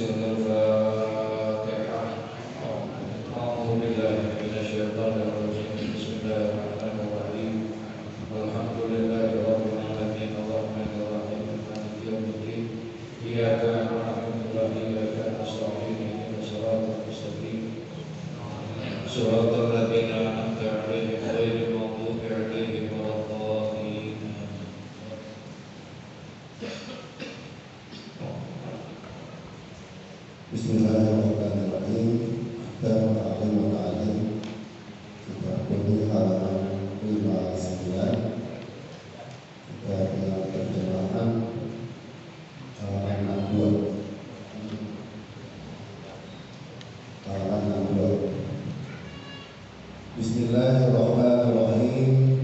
الفاتحة. أعوذ بالله من الشيطان الرجيم. بسم الله الرحمن الرحيم. الحمد لله رب العالمين الرحمن الرحيم مالك يوم الدين. إياك نعبد وإياك نستعين اهدنا الصراط المستقيم صراط الذين أنعمت عليهم غير المغضوب عليهم ولا الضالين. Bismillahirrahmanirrahim. Bismillahirrahmanirrahim. Kita beri halaman 59. Kita dengan terjemahan halaman 62. Halaman 62. Bismillahirrahmanirrahim.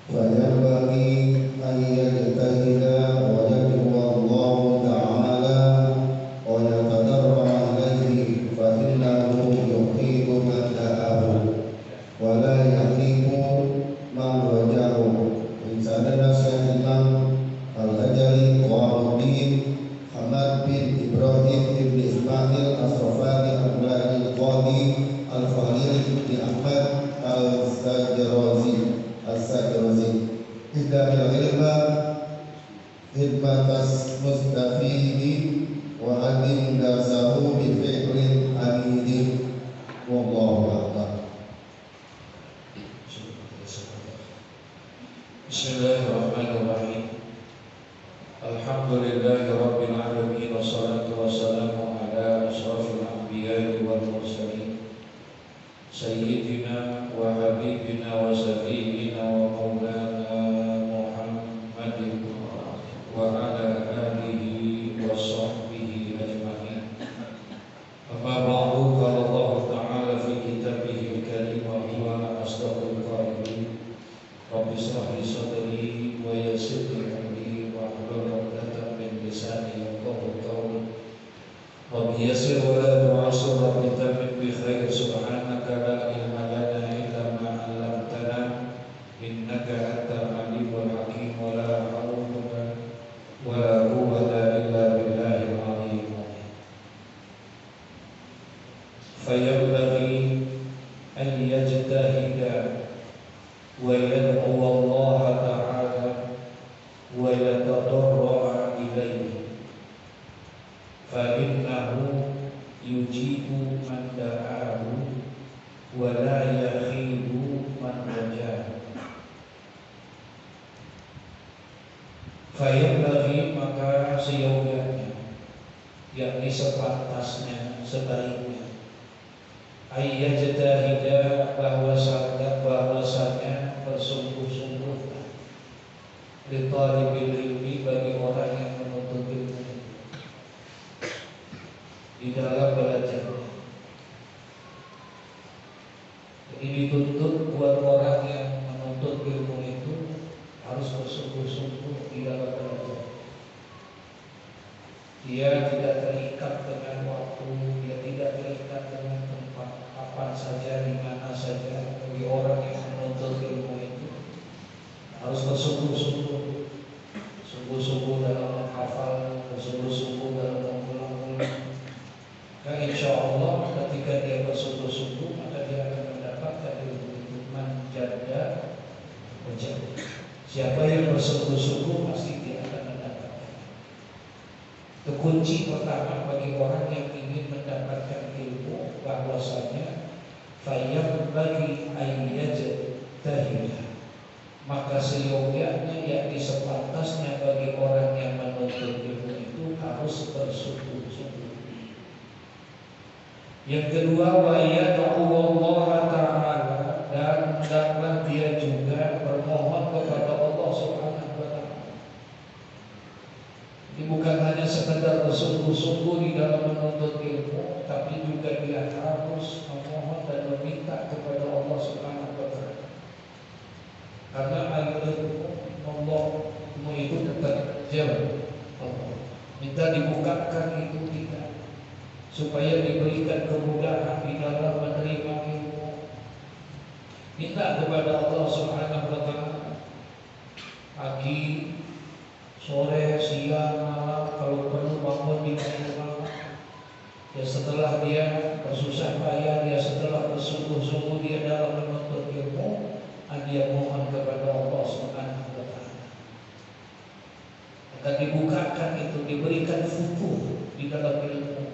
Fayanbaghi an yajtahida wa yad'u Allah ta'ala wa yatadarra ilayhi fa innahu yuhibbu man da'ahu wa la yahibu man rajahu. Insadana Syekh Imam Al-Hajari Qawamuddin Hamad bin Ibrahim ibn Ismail As-Safani Al-Qadi Al-Fahir ibn Ahmad Al-Sajrazi Hidayah ilma hidmatas mustafidi wa adin dasahu bi fi'lin amidi wallahu a'lam. Bismillahirrahmanirrahim. Alhamdulillahi rabbil alamin wassalatu wassalamu ala asyrafil anbiya'i wal mursalin sayyidina wa habibina wa sayyidina wa maulana Muhammadin wa ala alihi wa sahbihi ajma'in. Amma ba'du, qala Allah ta'ala fi kitabihil karim wa huwa asdaqul qa'ilin. Rabbi shrah li sadri wa yassir li amri wahlul 'uqdatam min lisani yafqahu qawli. Rabbi yassir wa la tu'assir, Rabbi tammim bi khair. Subhanaka la ilma lana illa ma 'allamtana innaka antal alimul hakim. Wa la hawla wa la quwwata illa billahil aliyyil azim. Fayanbaghi an yajtahida wa yad'u Allah ta'ala wa yatadarra ilayhi fa innahu yujibu man da'ahu wa la yakhibu man rajahu. Fayanbaghi, maka seyogyanya, yakni sepantasnya, sebaiknya, ayyajtahida, bahwasanya bersungguh-sungguhlah, li talibil ilmi, bagi orang yang menuntut ilmu, di dalam belajarnya. Jadi dituntut buat orang yang menuntut ilmu itu harus bersungguh-sungguh di dalam belajar. Dia tidak terikat dengan waktu, dia tidak terikat dengan tempat, kapan saja, di mana saja. Bagi orang yang menuntut ilmu itu harus bersungguh-sungguh, sungguh-sungguh dalam menghafal, bersungguh-sungguh dalam mengulang-ulang. Maka insya Allah ketika dia bersungguh-sungguh, maka dia akan mendapatkan ilmu itu. Menjada, menjadi. Siapa yang bersungguh-sungguh pasti dia akan mendapatkan. Itu kunci pertama bagi orang yang ingin mendapatkan ilmu, bahwasanya fayanbaghi an yajtahida, maka seyogyanya, yakni sepantasnya bagi orang yang menuntut ilmu itu harus bersungguh-sungguh. Yang kedua, wa yad'u Allah ta'ala, dan hendaklah dia juga bermohon kepada Allah Subhanahu wa ta'ala. Ini bukan hanya sekedar bersungguh-sungguh di dalam menuntut ilmu, tapi juga dia harus memohon dan meminta kepada Allah Subhanahu wa ta'ala. Karena al-ilmu itu terjal Allah. Minta dibukakan itu tidak, supaya diberikan kemudahan di dalam menerima ilmu. Minta kepada Allah Subhanahu wa ta'ala. Pagi, sore, siang, malam, kalau perlu bangun di malam, Ya setelah dia bersusah payah, dia setelah bersungguh-sungguh dia dalam menuntut ilmu, dia mohon kepada Allah Subhanahu wa taala. Akan dibukakan itu, diberikan futuh di dalam ilmu.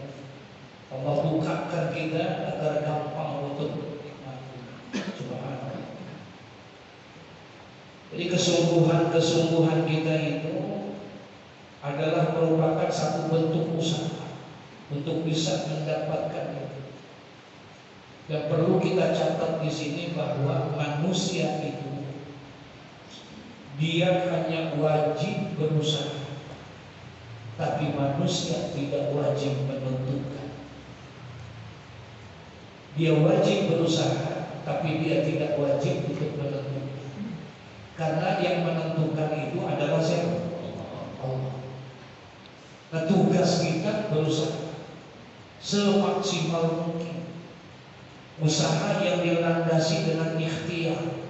Allah bukakan kita agar gampang untuk menikmati. Subhanallah. Jadi kesungguhan kita itu adalah merupakan satu bentuk usaha untuk bisa mendapatkan itu. Yang perlu kita catat di sini bahwa manusia itu dia hanya wajib berusaha, tapi manusia tidak wajib menentukan. Dia wajib berusaha, tapi dia tidak wajib untuk menentukan. Karena yang menentukan itu adalah siapa? Allah. Nah, tugas kita berusaha semaksimal mungkin. Usaha yang dilandasi dengan ikhtiar.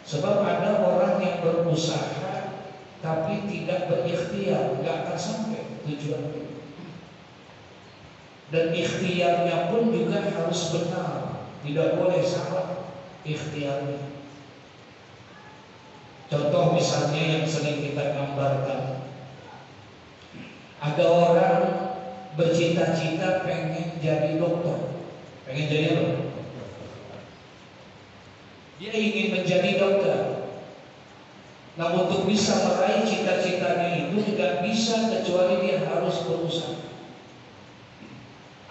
Sebab ada orang yang berusaha tapi tidak berikhtiar, nggak akan sampai tujuan. Dan ikhtiarnya pun juga harus benar, tidak boleh salah ikhtiarnya. Contoh misalnya yang sering kita gambarkan, ada orang bercita-cita pengen jadi dokter, pengen jadi apa? Dia ingin menjadi dokter. Nah, untuk bisa meraih cita-citanya itu tidak bisa kecuali dia harus berusaha.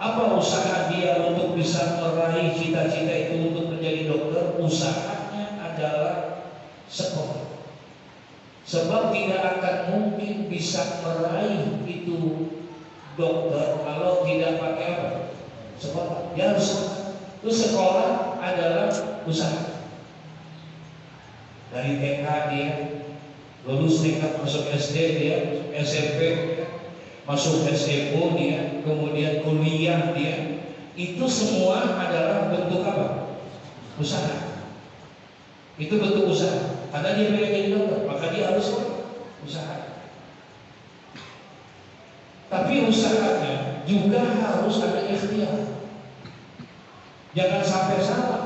Apa usaha dia untuk bisa meraih cita-cita itu untuk menjadi dokter? Usahanya adalah sekolah. Sebab tidak akan mungkin bisa meraih itu dokter kalau tidak pakai apa? Sekolah. Dia harus sekolah. Itu sekolah adalah usaha. Dari TK dia lulus TK, masuk SD dia, SMP masuk SMU dia, kemudian kuliah dia. Itu semua adalah bentuk apa? Usaha. Itu bentuk usaha. Karena dia pengen jadi dokter, maka dia harus usaha. Tapi usahanya juga harus ada ikhtiar. Jangan sampai salah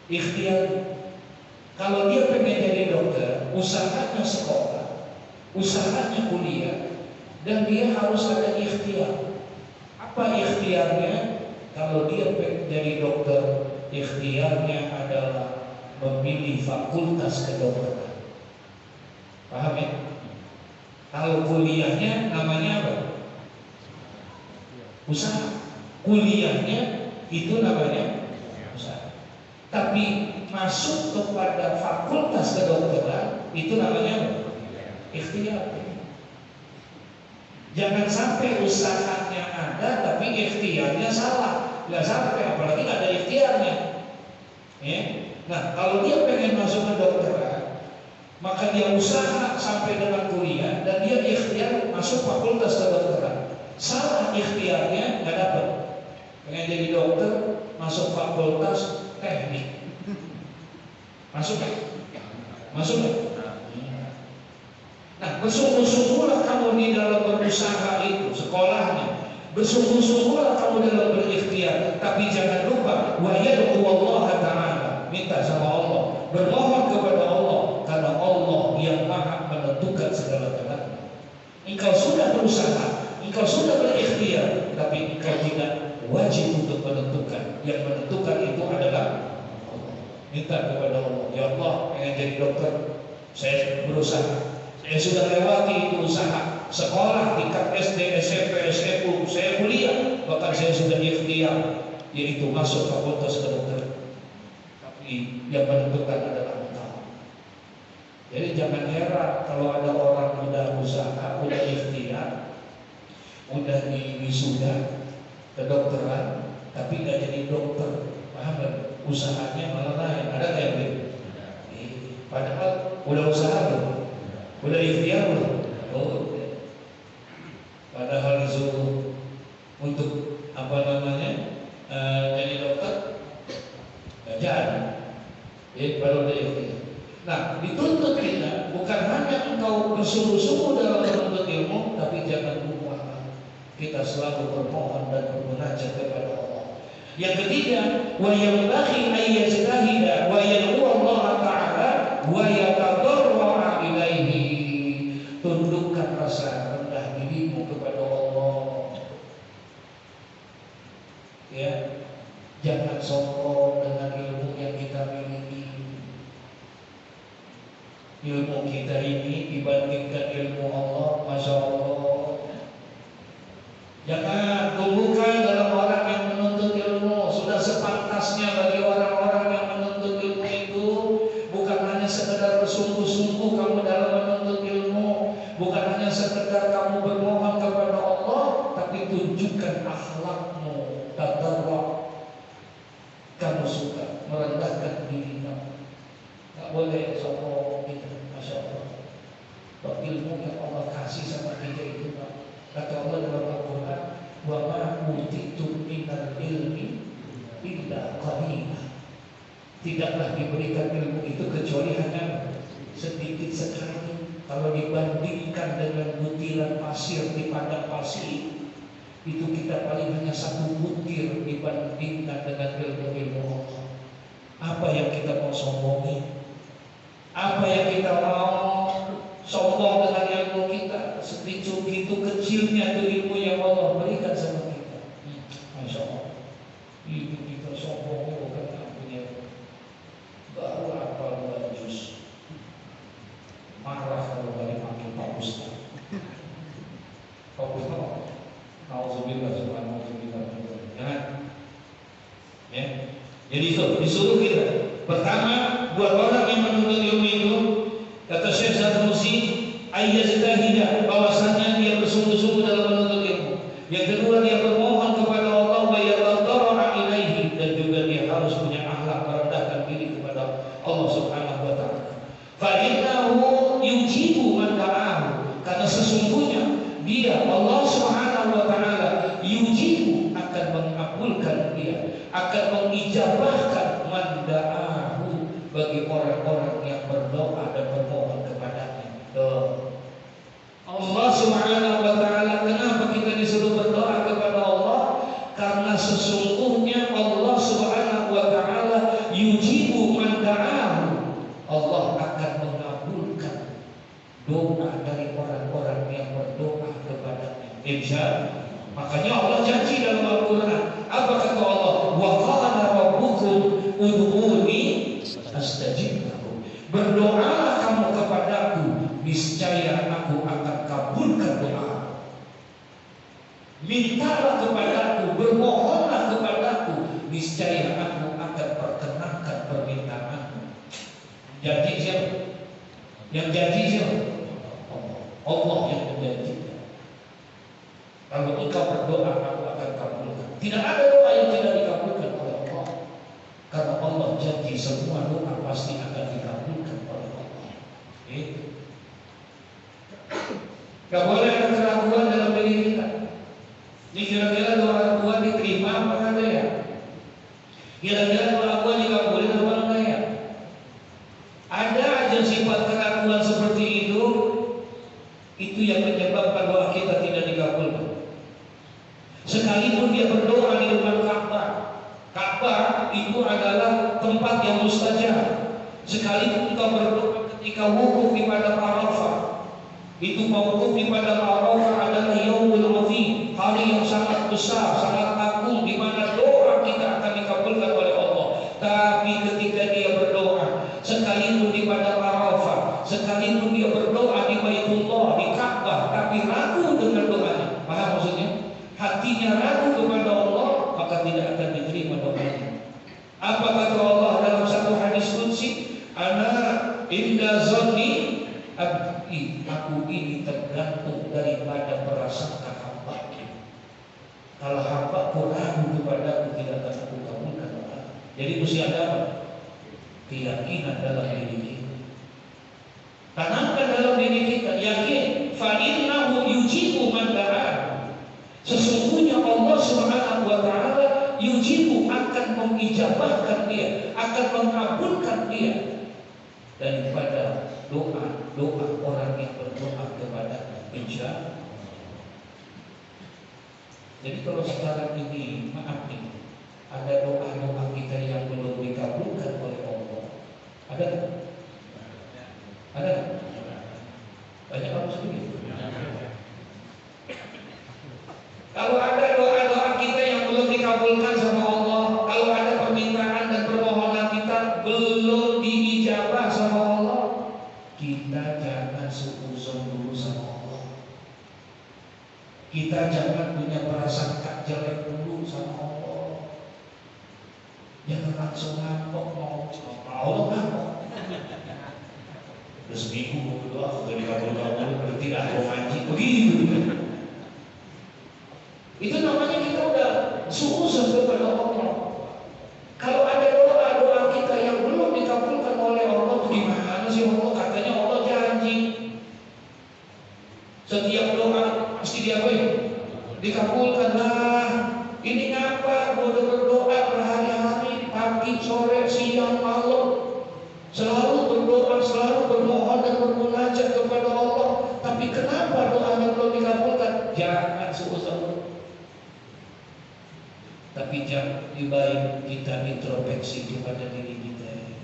ikhtiar. Kalau dia pengen jadi dokter, usahanya sekolah, usahanya kuliah, dan dia harus ada ikhtiar. Apa ikhtiarnya? Kalau dia pengen jadi dokter, ikhtiarnya adalah memilih fakultas kedokteran. Paham ya? Kalau kuliahnya namanya apa? Usaha. Kuliahnya itu namanya usaha. Tapi masuk kepada fakultas kedokteran itu namanya apa? Ikhtiar. Jangan sampai usahanya ada tapi ikhtiarnya salah. Nggak sampai, apalagi nggak ada ikhtiarnya. Ya? Nah, kalau dia pengen masuk ke kedokteran, maka dia usaha sampai dengan kuliah dan dia ikhtiar masuk fakultas kedokteran. Salah ikhtiarnya nggak dapat. Pengen jadi dokter, masuk fakultas teknik. Masuk gak? Masuk gak? Nah, bersungguh-sungguhlah kamu di dalam berusaha itu, sekolahnya. Bersungguh-sungguhlah kamu dalam berikhtiar. Tapi jangan lupa, wa yad'u Allah ta'ala, minta sama Allah, bermohon kepada Allah, karena Allah yang maha menentukan segala-galanya. Engkau sudah berusaha, engkau sudah berikhtiar, tapi engkau tidak wajib untuk menentukan. Yang menentukan itu adalah minta kepada Allah. Ya Allah, pengen jadi dokter, saya berusaha, saya sudah lewati itu usaha, sekolah tingkat SD, SMP, SMU, saya kuliah, bahkan saya sudah ikhtiar, yaitu masuk fakultas kedokteran. Tapi yang menentukan adalah engkau. Jadi jangan heran kalau ada orang udah usaha, udah ikhtiar, udah di wisuda kedokteran, tapi nggak jadi dokter. Paham kan? Usahanya malah lain. Ada kayak gitu. Padahal udah usaha belum, udah ikhtiar belum. Oh, padahal disuruh untuk apa namanya jadi dokter, nggak jadi. Baru udah ikhtiar. Nah, dituntut kita bukan hanya engkau bersungguh-sungguh dalam menuntut ilmu, tapi jangan lupa Kita selalu bermohon dan bermunajat kepada Allah. Yang ketiga, wa yanbaghi an yajtahida wa yad'u Allah Ta'ala wa yatadarra ilaihi. Tundukkan rasa rendah dirimu kepada Allah. Ya, jangan sombong dengan ilmu yang kita miliki. Ilmu kita ini dibandingkan ilmu Allah, Masya Allah. Jangan tumbuhkan dalam orang yang menuntut ilmu. Sudah sepantasnya bagi orang-orang yang menuntut ilmu itu bukan hanya sekedar bersungguh-sungguh kamu dalam menuntut ilmu, bukan hanya sekedar kamu bermohon kepada Allah, tapi tunjukkan akhlakmu, tadarruk. Kamu suka merendahkan diri kamu. Tak boleh sombong gitu, Masya Allah. Ilmu yang Allah kasih sama kita itu, kata Allah dalam Al-Quran, wa ma utitum minal ilmi illa qalila. Tidaklah diberikan ilmu itu kecuali hanya sedikit sekali. Kalau dibandingkan dengan butiran pasir di padang pasir, itu kita paling hanya satu butir dibandingkan dengan ilmu-ilmu Allah. Apa yang kita mau sombongi? Apa yang kita mau sombong dengan ilmu kita? Segitu kecilnya itu ilmu yang Allah berikan sama kita. Masya Allah. Itu kita sombong bukan punya baru apa buat jus. Marah kalau balik makin Pak Ustaz. Pak Ustaz, nauzubillah subhanahu wa ta'ala. Jangan. Ya. Jadi itu disuruh kita. Pertama, buat orang yang menuntut ilmu itu, kata Syekh Sanusi, ayyajtahida, bahwasanya dia bersungguh-sungguh dalam menuntut ilmu. Yang kedua, dia bermohon kepada Allah wa yatadarra ilaihi, dan juga dia harus punya akhlak merendahkan diri kepada Allah Subhanahu wa taala. Fa innahu yujibu man da'ahu, karena sesungguhnya dia Allah Subhanahu wa taala yujibu, akan mengabulkan dia, akan mengijabahkan man da'ahu, bagi orang-orang yang berdoa dan bermohon kepadanya. Allah Subhanahu wa taala, kenapa kita disuruh berdoa kepada Allah? Karena sesungguhnya Allah Subhanahu wa taala yujibu man da'ahu. Allah akan mengabulkan doa dari orang-orang yang berdoa kepadanya. Insyaallah. Makanya Allah janji dalam Al-Qur'an, apa kata Allah? Wa qala rabbukum ud'uni astajib lakum. Berdoalah kamu kepadaku, niscaya aku akan kabulkan doa. Mintalah kepadaku, bermohonlah kepadaku, niscaya aku akan perkenankan permintaanmu. Janji siapa? Yang janji siapa? Allah yang menjanjikan. Kalau engkau berdoa, aku akan kabulkan. Tidak ada doa yang tidak dikabulkan oleh Allah. Karena Allah janji semua doa pasti akan dikabulkan oleh Allah. Gak boleh ada keraguan dalam diri kita. Ini kira-kira doa gua diterima apa enggak ya? Kira-kira doa gua dikabulin apa enggak ya? Ada aja sifat keraguan seperti itu yang menyebabkan doa kita tidak dikabulkan. Sekalipun dia berdoa di depan Ka'bah, Ka'bah itu adalah tempat yang mustajab. Sekalipun kau berdoa ketika wukuf di padang Arafah, itu wukuf di padang Arafah adalah yaumul azim, hari yang sangat besar, sangat agung, di mana doa kita akan dikabulkan oleh Allah. Tapi ketika dia berdoa, sekalipun di padang Arafah, sekalipun dia berdoa di Baitullah, di Ka'bah, tapi ragu dengan doanya, paham maksudnya? Hatinya ragu kepada Allah, maka tidak akan diterima doanya. Apa kata Allah dalam satu hadis qudsi? Ana inda zanni abdi, aku ini tergantung daripada prasangka hamba. Kalau hamba ragu kepada aku, tidak akan aku kabulkan doa. Jadi mesti ada apa? Keyakinan dalam diri kita. Tanamkan dalam diri kita, yakin. Fa innahu yujibu man da'a. Sesungguhnya Allah Subhanahu wa taala yujibu, akan mengijabahkan dia, akan mengabulkan dia daripada doa orang yang berdoa kepada Insya. Jadi kalau sekarang ini, maaf nih, ada doa-doa kita yang belum dikabulkan oleh Allah. Ada nggak? Ada nggak? Banyak apa sedikit? Kalau ada doa-doa kita yang belum dikabulkan sama Allah, kalau ada permintaan dan permohonan kita belum diijabah sama Allah, kita jangan suuzon dulu sama Allah. Kita jangan punya prasangka jelek dulu sama Allah. Jangan langsung ngambek mau Allah ngambek. Udah seminggu mau berdoa, udah dikabul-kabul, berarti aku ngaji begitu. Itu namanya kita udah suuzon kepada Allah. Kalau ada doa-doa kita yang belum dikabulkan oleh Allah, gimana sih Allah? Katanya Allah janji setiap doa pasti diapain? Dikabulkan. Lah, ini ngapa? Udah berdoa berhari-hari, pagi, sore, siang, malam, selalu berdoa, selalu bermohon dan bermunajat kepada Allah. Tapi kenapa doanya belum dikabulkan? Jangan suuzon. Tapi jangan baik kita introspeksi kepada diri kita.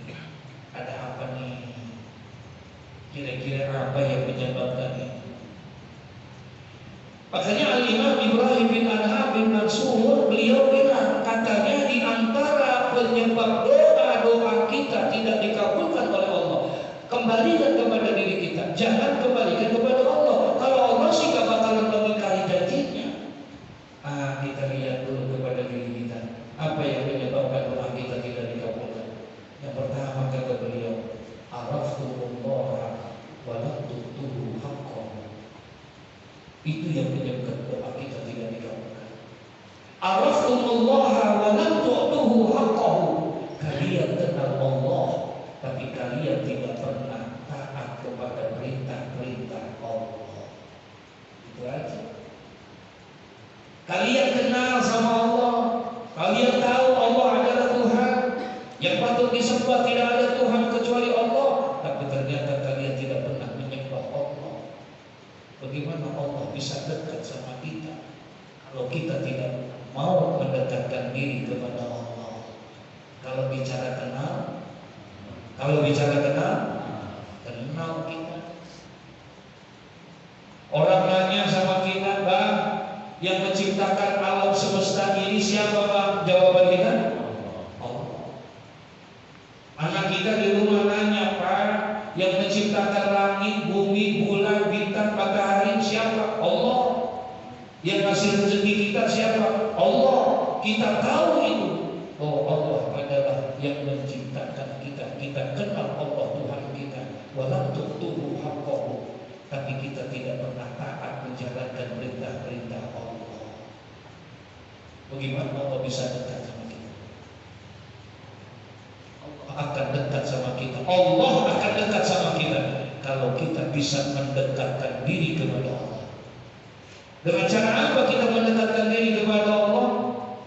Ada apa nih? Kira-kira apa yang menyebabkan ini? Makanya Al-Imam Ibrahim bin Adham bin Mansur beliau bilang, katanya di antara penyebab doa-doa kita tidak dikabulkan oleh Allah, kembalikan kepada diri kita, jangan kembalikan kepada Allah. Kalau Allah sih gak bakalan mengingkari janjinya. Kita lihat dulu kepada diri kita, apa yang menyebabkan doa kita tidak dikabulkan. Yang pertama kata beliau, araftullaha wa lam tu'tuhu haqqahu. Itu yang menyebabkan doa kita tidak dikabulkan. Araftullaha wa lam tu'tuhu haqqahu. Kalian kenal Allah, tapi kalian tidak pernah taat kepada perintah-perintah Allah. Itu aja. Kalian kenal sama Allah, kalian tahu Allah adalah Tuhan yang patut disembah, tidak ada Tuhan kecuali Allah, tapi ternyata kalian tidak pernah menyembah Allah. Bagaimana Allah bisa dekat sama kita kalau kita tidak mau mendekatkan diri kepada Allah? Kalau bicara kenal kenal kita. Orang nanya sama kita, Bang, yang menciptakan alam semesta ini siapa, Bang? Jawaban kita Allah. Anak kita di rumah nanya, Pak, yang menciptakan langit, bumi, bulan, bintang, matahari siapa? Allah. Yang ngasih rezeki kita siapa? Allah. Kita tahu itu. Oh, Allah adalah yang menciptakan kita. Kita kenal Allah Tuhan kita. Walam tu'tuhu haqqahu. Tapi kita tidak pernah taat menjalankan perintah-perintah Allah. Bagaimana Allah bisa dekat sama kita? Allah akan dekat sama kita. Allah akan dekat sama kita kalau kita bisa mendekatkan diri kepada Allah. Dengan cara apa kita mendekatkan diri kepada Allah?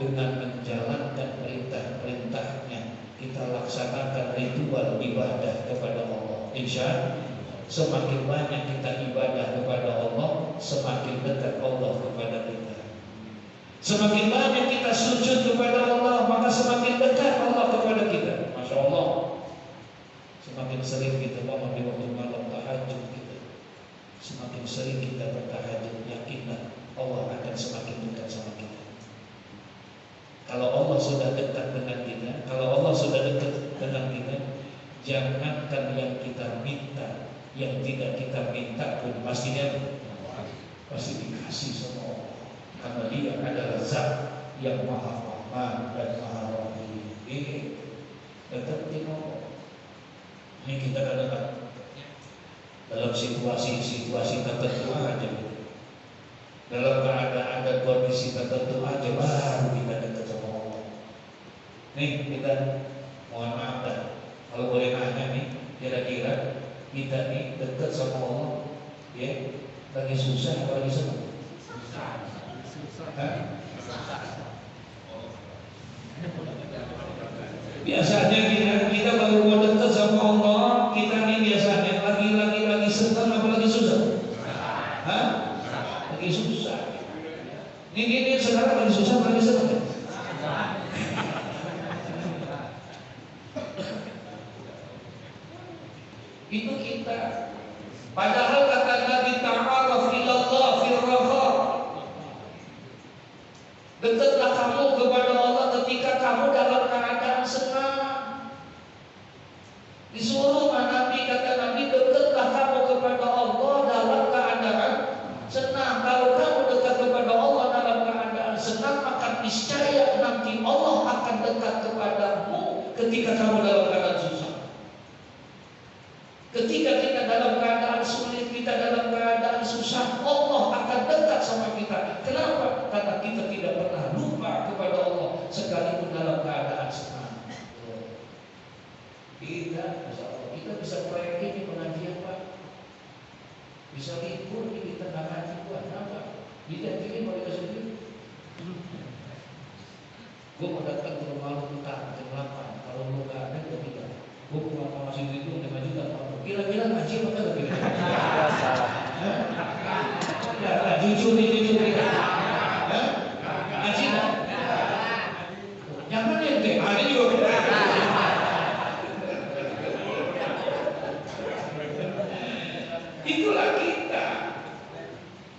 Dengan menjalankan perintah-perintahnya. Kita laksanakan ritual ibadah kepada Allah. Insya Allah, semakin banyak kita ibadah kepada Allah, semakin dekat Allah kepada kita. Semakin banyak kita sujud kepada Allah, maka semakin dekat Allah kepada kita. Masya Allah. Semakin sering kita bangun di waktu malam tahajud kita, semakin sering kita bertahajud, yakinlah Allah akan semakin dekat sama kita. Kalau Allah sudah dekat dengan kita, kalau Allah sudah dekat dengan kita, jangankan yang kita minta, yang tidak kita minta pun pasti dikasih sama Allah. Karena Dia adalah Zat yang Maha Rahman dan Maha Rahim. Ini deketin Allah. Ini kita kadang-kadang dalam situasi tertentu aja, dalam keadaan dan kondisi tertentu aja baru kita dekat sama Allah. Nih kita mohon maaf dah, kalau boleh nanya nih, kira-kira kita nih dekat sama Allah, ya, lagi susah apa lagi senang? Biasanya kita baru mau dekat sama Allah, kita nih biasanya lagi senang apa lagi susah? Lagi susah. Ini sekarang lagi susah, lagi senang. Itu kita. Padahal kata Nabi ta'araf ilallah fil raha. Dekatlah kamu kepada Allah ketika kamu dalam keadaan senang. Disuruh Nabi, kata Nabi, dekatlah kamu kepada Allah dalam keadaan senang. Kalau kamu dekat kepada Allah dalam keadaan senang, maka niscaya nanti Allah akan dekat kepadamu ketika kamu dalam keadaan susah. Ketika kita dalam keadaan sulit, kita dalam keadaan susah, Allah akan dekat sama kita. Kenapa? Karena kita tidak pernah lupa kepada Allah sekalipun dalam keadaan senang. Kita bisa proyek ini pengajian Pak, bisa libur di tengah ngaji buat apa? Tidak ini mau dikasih duit. Gue mau datang ke rumah lu bentar jam 8. Kalau lu nggak ada, gue tidak. Gue mau ngasih duit lu 5 juta. Kira-kira ngaji apa kagak kira-kira? Ya, jujur nih. Ngaji nggak? Jangan ente. Ini juga. Itulah kita.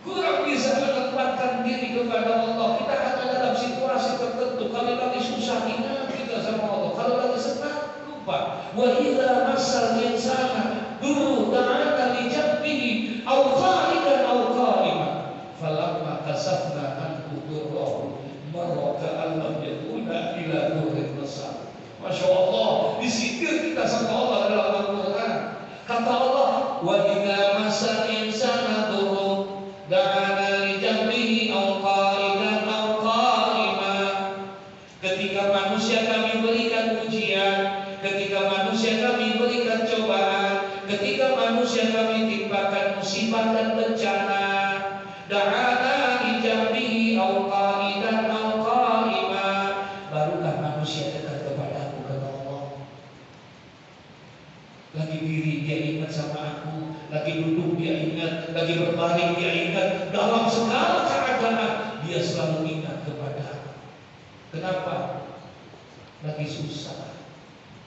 Kurang bisa menempatkan diri kepada Allah. Kita hanya dalam situasi tertentu. Kalau lagi susah ingat kita sama Allah. Kalau lagi senang lupa. Wa idza massal insana durru da'ana li jabbihi aw qa'idan aw qa'iman falamma kasafna anhu durrahu marra ka'an lam yakuna ila durrin masal. Masya Allah, disikir kita sama Allah dalam Al-Quran. Kata Allah, wa idza massal insana durru da'ana li jabbihi aw qa'idan aw qa'iman. Ketika manusia kami berikan ujian, ketika manusia kami berikan cobaan, ketika manusia kami timpakan musibah dan bencana, da'ana li jabbihi aw qa'idan aw qa'iman, barulah manusia dekat kepada aku, kata Allah. Lagi diri dia ingat sama aku, lagi duduk dia ingat, lagi berbaring dia ingat, dalam segala keadaan dia selalu ingat kepada aku. Kenapa? Lagi susah,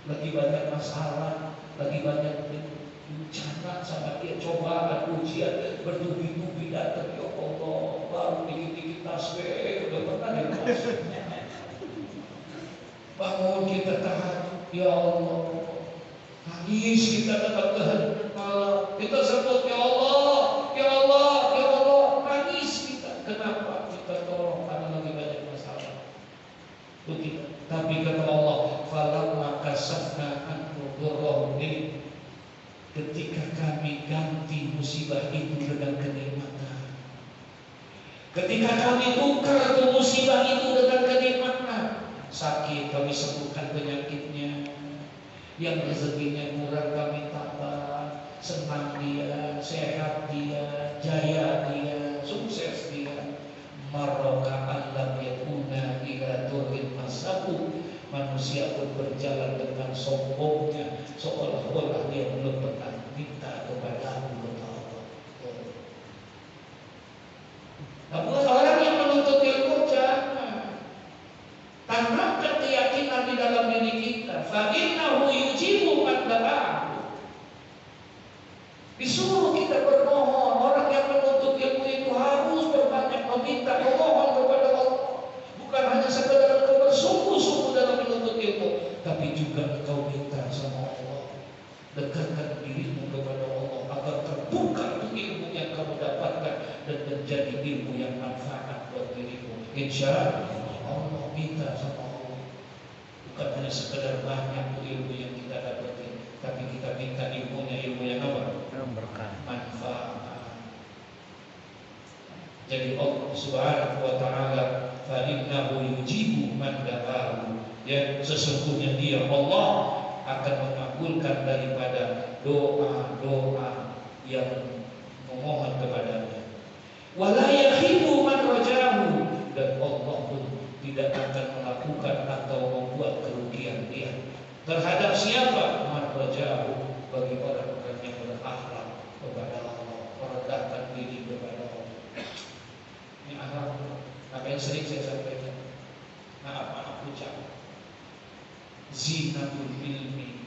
lagi banyak masalah, lagi banyak bencana sama dia, cobaan, ujian, bertubi-tubi datang, ya Allah, baru dikit-dikit tasbih, udah pernah dikit. Bangun kita tahajud, ya Allah, nangis kita tetap tahan, kita sebut ya Allah, ya Allah, ya Allah, nangis kita. Kenapa? Kita tolong karena lagi banyak masalah. Itu kita. Tapi kata Allah, falamma kasafna anhu durrahu, ketika kami ganti musibah itu dengan kenikmatan, ketika kami tukar ke musibah itu dengan kenikmatan, sakit kami sembuhkan penyakitnya, yang rezekinya kurang kami tambah, senang dia, sehat dia, jaya dia, sukses dia. Marroka alam yakuna ila durrin masabu, manusia pun berjalan dengan sombongnya, seolah-olah dia belum pernah minta kepada aku, kata Allah. Namun orang yang menuntut ilmu jangan tanamkan keyakinan di dalam diri kita. Fa innahu yujibu man da'ahu. Disuruh kita bermohon. Orang yang menuntut ilmu itu harus berbanyak meminta, memohon kepada Allah. Bukan hanya sekedar engkau bersungguh-sungguh dalam menuntut ilmu, tapi juga engkau minta sama Allah. Dekatkan dirimu kepada Allah agar terbuka ilmu yang kamu dapatkan dan menjadi ilmu yang manfaat buat dirimu. Insya Allah minta sama Allah. Bukan hanya sekedar banyak ilmu yang kita dapatin, tapi kita minta ilmunya ilmu yang apa? Berkah, manfaat. Jadi Allah Subhanahu wa taala, fa innahu yujibu man da'ahu, ya sesungguhnya dia Allah akan mengabulkan daripada doa-doa yang memohon kepadanya. Wala yakhibu man rajahu, dan Allah pun tidak akan melakukan atau membuat kerugian dia terhadap siapa? Man rajahu, bagi orang-orang yang berakhlak kepada Allah, merendahkan diri kepada Allah. Ini akhlak. Maka sering saya sampaikan. Maaf ucap. Zinatul ilmi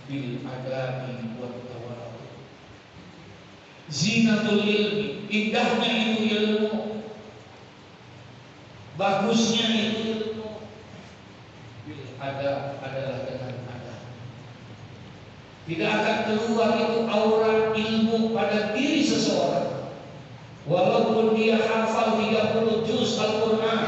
bil adabi wat tawadhu. Zinatul ilmi, indahnya itu ilmu, bagusnya itu ilmu. Bil adab adalah dengan adab. Tidak akan keluar itu aura ilmu pada diri seseorang, walaupun dia hafal 30 juz Al-Quran,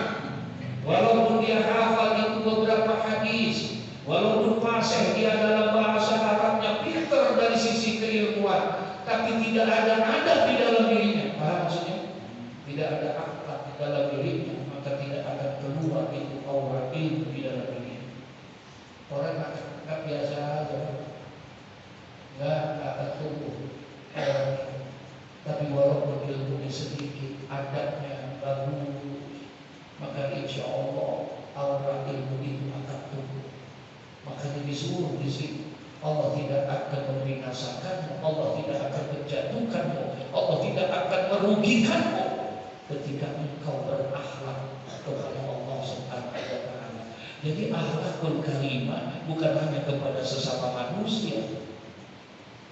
walaupun dia hafal itu beberapa hadis, walaupun fasih dia dalam bahasa Arabnya pintar dari sisi keilmuan, tapi tidak ada adab di dalam dirinya. Paham maksudnya? Tidak ada akhlak di dalam dirinya, maka tidak akan keluar itu aura ilmu di dalam dirinya. Orang nggak biasa aja, nggak akan tumbuh. Tapi walaupun ilmunya sedikit, adabnya bagus, maka insya Allah aura ilmu itu akan tumbuh. Makanya disuruh di sini, Allah tidak akan membinasakanmu, Allah tidak akan menjatuhkanmu, Allah tidak akan merugikanmu ketika engkau berakhlak kepada Allah Subhanahu wa Ta'ala. Jadi akhlakul karimah bukan hanya kepada sesama manusia.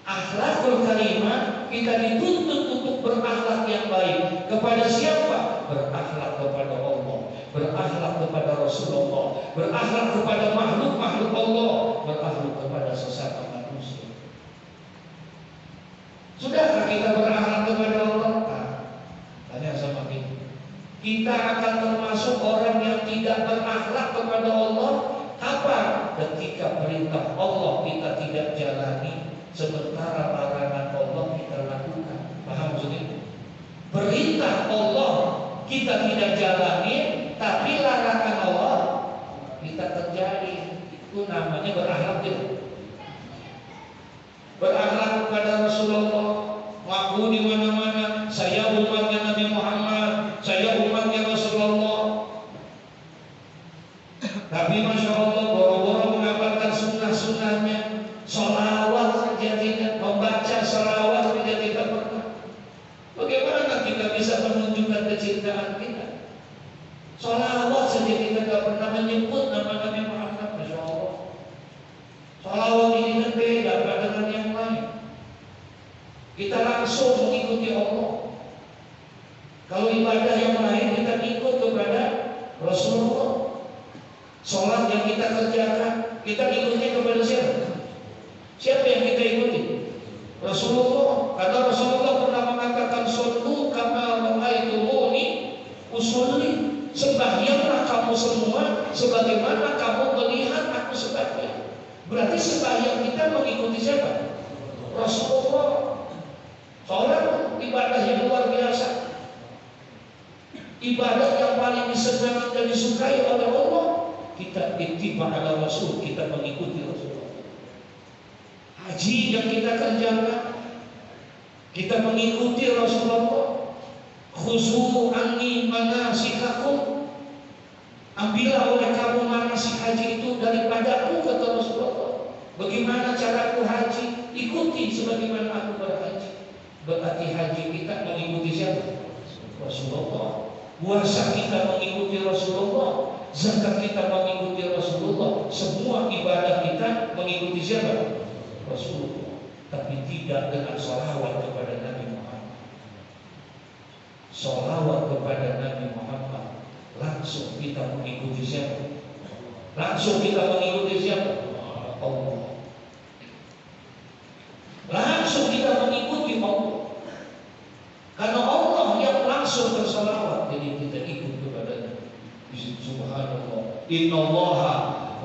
Akhlakul karimah kita dituntut untuk berakhlak yang baik kepada siapa? Berakhlak kepada Allah, berakhlak kepada Rasulullah, berakhlak kepada makhluk-makhluk Allah, berakhlak kepada sesama manusia. Sudahkah kita berakhlak kepada Allah? Tanya sama kita. Kita akan termasuk orang yang tidak berakhlak kepada Allah kapan? Ketika perintah Allah kita tidak jalani, sementara larangan Allah kita lakukan. Paham maksudnya? Perintah Allah kita tidak jalani, tapi larangan Allah kita terjadi. Itu namanya berakhlak tidak? Berakhlak kepada Rasulullah, ngaku di mana-mana, saya umatnya Nabi Muhammad, saya umatnya Rasulullah. Tapi Masya Allah, boro-boro mengamalkan sunnah-sunnahnya, sholawat saja tidak, membaca sholawat saja tidak pernah. Bagaimana kita bisa menunjukkan kecintaan kita? Sholawat saja kita tidak pernah menyebut nama Nabi Muhammad. Masya Allah. Sholawat ini kan beda dengan yang lain. Kita langsung mengikuti Allah. Kalau ibadah yang lain kita ikut kepada Rasulullah. Sholat yang kita kerjakan, kita ikutnya kepada siapa? Siapa yang kita ikuti? Rasulullah. Karena Rasulullah pernah mengatakan, "Shollu kama ra'aitumuni usolli." Sembahyanglah kamu semua sebagaimana kamu melihat aku sembahyang. Berarti sembahyang kita mengikuti siapa? Rasulullah. Sholat ibadah yang luar biasa, ibadah yang paling disenangi dan disukai oleh Allah. Kita ittiba ala Rasul, kita mengikuti Rasulullah. Haji yang kita kerjakan, kita mengikuti Rasulullah. Khuzu anni manasikakum, ambillah oleh kamu manasik haji itu daripadaku, kata Rasulullah. Bagaimana caraku haji? Ikuti sebagaimana aku berhaji. Berarti haji kita mengikuti siapa? Rasulullah. Puasa kita mengikuti Rasulullah, zakat kita mengikuti Rasulullah, semua ibadah kita mengikuti siapa? Rasulullah. Tapi tidak dengan sholawat kepada Nabi Muhammad. Sholawat kepada Nabi Muhammad langsung kita mengikuti siapa? Langsung kita mengikuti siapa? Allah. Langsung kita mengikuti Allah. Karena Allah yang langsung bersalawat, jadi kita ikut kepadanya. Subhanallah. Innallaha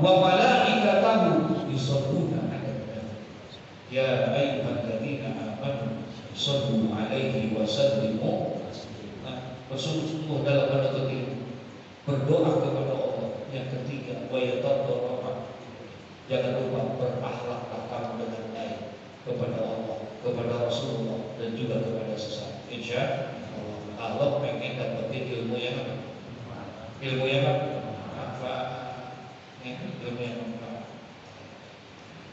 wa malaikatahu yusholluna 'alan nabi. Ya ayyuhalladzina amanu shallu 'alaihi wa sallimu. Bersungguh dalam menuntut ilmu, berdoa kepada Allah. Yang ketiga, wa yatadarrah. Jangan lupa berakhlaklah kamu dengan baik kepada Allah, kepada Rasulullah, dan juga kepada sesama. Insya Allah pengen dapetin ilmu yang apa? Ilmu yang apa? Ilmu yang apa?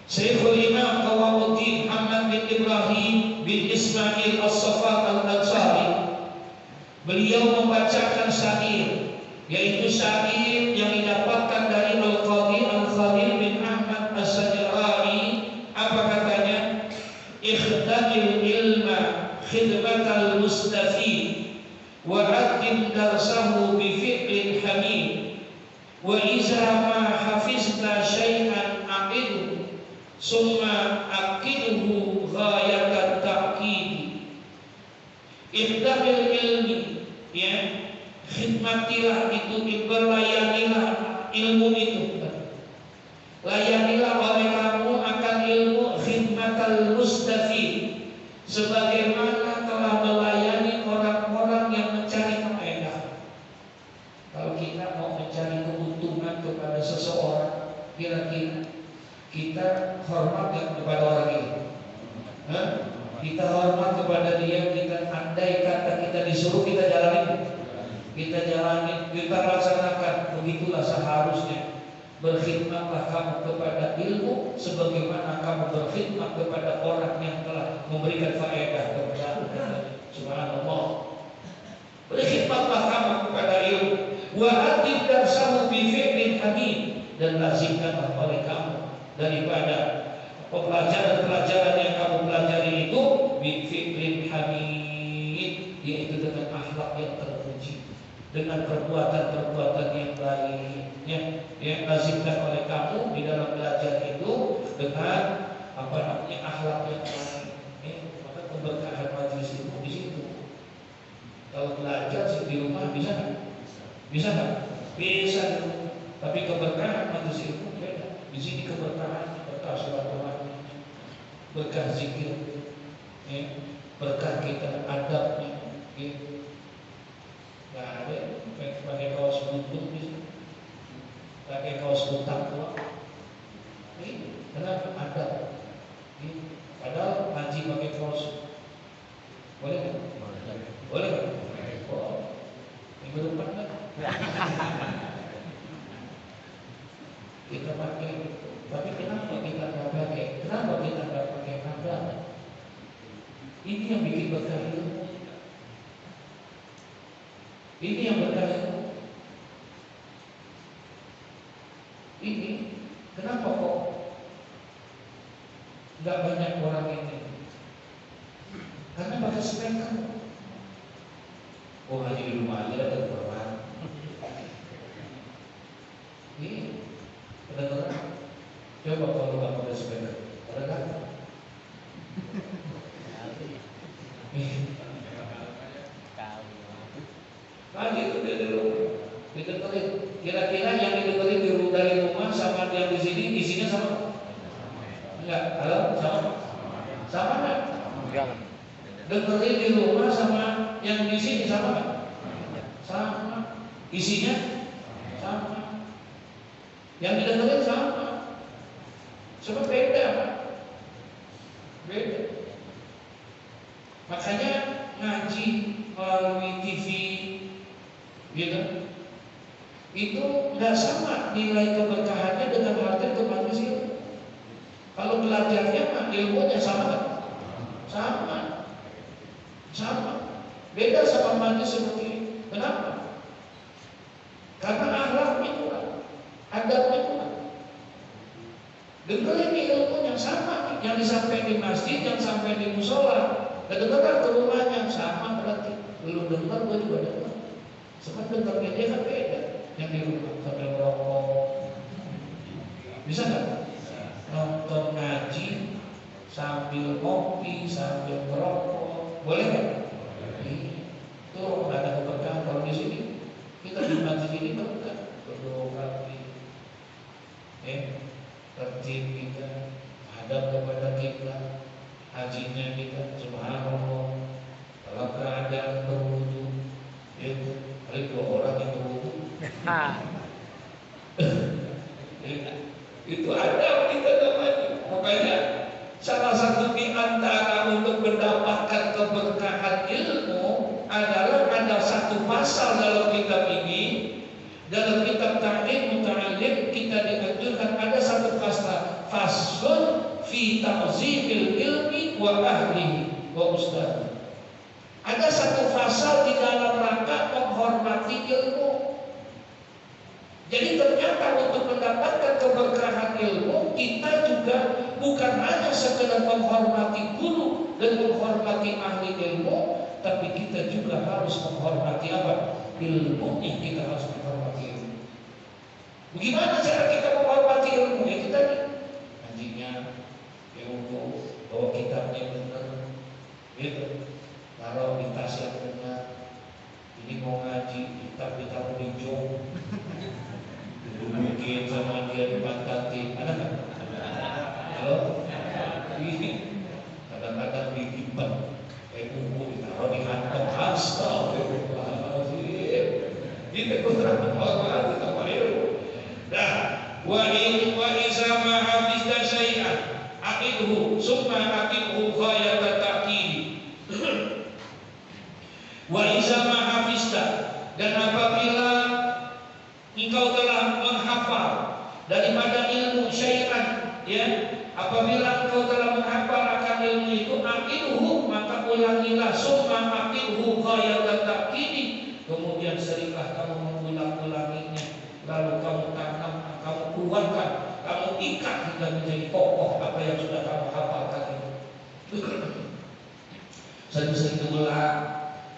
Syekhul Imam Qawamuddin Muhammad bin Ibrahim bin Ismail As-Safat Al-Ansari, beliau membacakan syair yaitu syair yang didapatkan dari Al-Qadhi Al-Khalil bin Ahmad As-Sajrani. Apa katanya? Ikhdamil ilma khidmatal mustafid wa addim darsahu bi fi'lin hamid wa iza ma hafizta syai'an aqidhu summa aqidhu ghayatat ta'qid. Ikhdamil ilmi, ya, khidmatilah itu, berlayanilah ilmu itu, layanilah oleh kamu akan ilmu khidmatal mustafid, sebagaimana telah melayani orang-orang yang mencari faedah. Kalau kita mau mencari keuntungan kepada seseorang, kira-kira kita hormat gak kepada orang ini? Hah? Kita hormat kepada dia, kita andai kata kita disuruh, kita jalani, kita laksanakan. Begitulah seharusnya. Berkhidmatlah kamu kepada ilmu sebagaimana kamu berkhidmat kepada orang yang telah memberikan faedah kepada Anda. Subhanallah. Berkhidmatlah kamu kepada ilmu. Wa atib darsahu bi fi'lin hamid, dan lazimkanlah oleh kamu daripada pelajaran-pelajaran yang kamu pelajari itu bi fi'lin hamid, yaitu dengan akhlak yang terpuji, dengan perbuatan-perbuatan yang baik, yang lazimkan oleh kamu di dalam belajar itu dengan akhlak yang baik. Maka keberkahan majelis itu di situ. Kalau belajar di rumah bisa nggak? Bisa nggak? Bisa. Tapi keberkahan majelis itu beda. Di sini keberkahan, berkah silaturahmi, berkah zikir, berkah kita adabnya. Nggak ada pakai kaos butut bisa, pakai kaos butang tua. Kenapa adab? Padahal ngaji pakai kaos boleh nggak? Boleh nggak? Oh, minggu depan kan? Kita pakai. Tapi kenapa kita nggak pakai? Kenapa kita nggak pakai adab? Ini yang bikin berkah ilmu. Ini yang berkah ilmu. Ini kenapa kok nggak banyak orang ini? Karena pakai speaker. Oh, hanya di rumah aja ada Quran. Ini kedengeran. Coba kalau nggak pakai speaker, ada kan? Lagi itu didengerin. Kira-kira yang didengerin dari rumah sama yang di sini isinya sama? Enggak, halo, sama? Sama nggak? Enggak. Dengerin di rumah sama yang di sini sama nggak? Sama. Isinya sama. Yang didengerin sama. Cuma beda, Pak. Beda. Makanya ngaji melalui TV, gitu, itu nggak sama nilai keberkahannya dengan hadir ke majelis ilmu. Kalau belajarnya mah ilmunya sama kan? Sama. Beda sama majelis seperti ini. Kenapa? Karena akhlaknya kurang, adabnya kurang. Dengerin ilmu yang sama, yang disampaikan di masjid, yang sampai di musola. Kedengeran ke rumahnya sama berarti. Belum dengar, gue juga dengar. Sebab dengarnya dia kan beda. Yang di rumah sambil merokok. Bisa nggak? Nonton ngaji sambil ngopi, sambil merokok. Boleh nggak? Itu nggak ada keberkahan. Kalau di sini kita di masjid ini berkah. Berdoa tertib kita, hadap kepada kiblat, hajinya kita, subhanallah. Dalam keadaan berwudu, itu ada 2 orang yang berwudu. Itu ada kita namanya. Makanya salah satu di antara untuk mendapatkan keberkahan ilmu adalah ada satu pasal dalam kitab ini. Dalam kitab Ta'lim Muta'allim kita dianjurkan ada satu pasal, faslun fi ta'zimil ilmi wa ahlihi wa ustadz. Ada satu pasal di dalam rangka menghormati ilmu. mendapatkan keberkahan ilmu, kita juga bukan hanya sekedar menghormati guru dan menghormati ahli ilmu, tapi kita juga harus menghormati apa? Ilmunya. Kita harus menghormati ilmu. Bagaimana cara kita menghormati ilmu? Ya kita ngajinya, ilmu, bawa kitabnya benar, gitu. Taruh di tas yang benar. Ini mau ngaji, kitab ditaruh di jok, dibubukin sama dia dipantatin. Ada nggak? Halo? Ini kadang-kadang ditimpan kayak bumbu ditaruh di kantong. Astagfirullahaladzim. Ini keterangan Allah kita ilmu. Nah, wa iza ma hafizta syai'an aqidhu summa aqidhu ghayata ta'kidi. Wa iza ma hafizta, dan apabila engkau telah menghafal daripada ilmu syai'an, ya, apabila engkau telah menghafal akan ilmu itu, aqidhu, maka ulangilah, summa aqidhu ghayata ta'kidi, kemudian seringlah kamu mengulang-ulanginya, lalu kamu tanam, kamu kuatkan, kamu ikat hingga menjadi kokoh apa yang sudah kamu hafalkan itu. Sering-sering diulang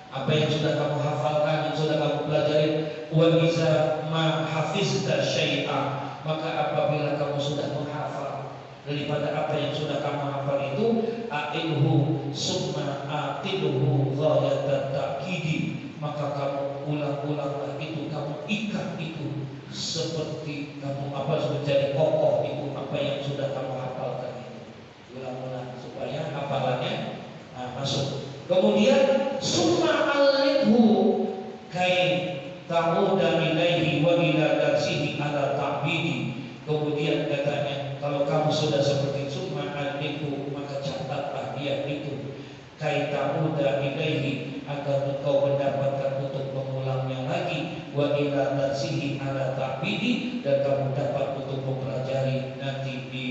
apa yang sudah kamu hafalkan, yang sudah kamu pelajari. Wa iza ma hafizta syai'a, maka apabila kamu sudah menghafal daripada apa yang sudah kamu hafal itu, a'idhu summa a'idhu ghayata ta'kidi, maka kamu ulang-ulanglah itu, kamu ikat itu seperti kamu menjadi kokoh itu apa yang sudah kamu hafalkan itu. Ulang-ulang supaya hafalannya masuk. Kemudian summa alidhu kai ta'uda ilaihi wa ila darsihi ala ta'bidi. Kemudian katanya, kalau kamu sudah seperti summa alidhu, maka catatlah dia itu kai ta'uda ilaihi, agar engkau mendapatkan untuk mengulangnya lagi, wa ila darsihi ala ta'bidi, dan kamu dapat untuk mempelajari nanti di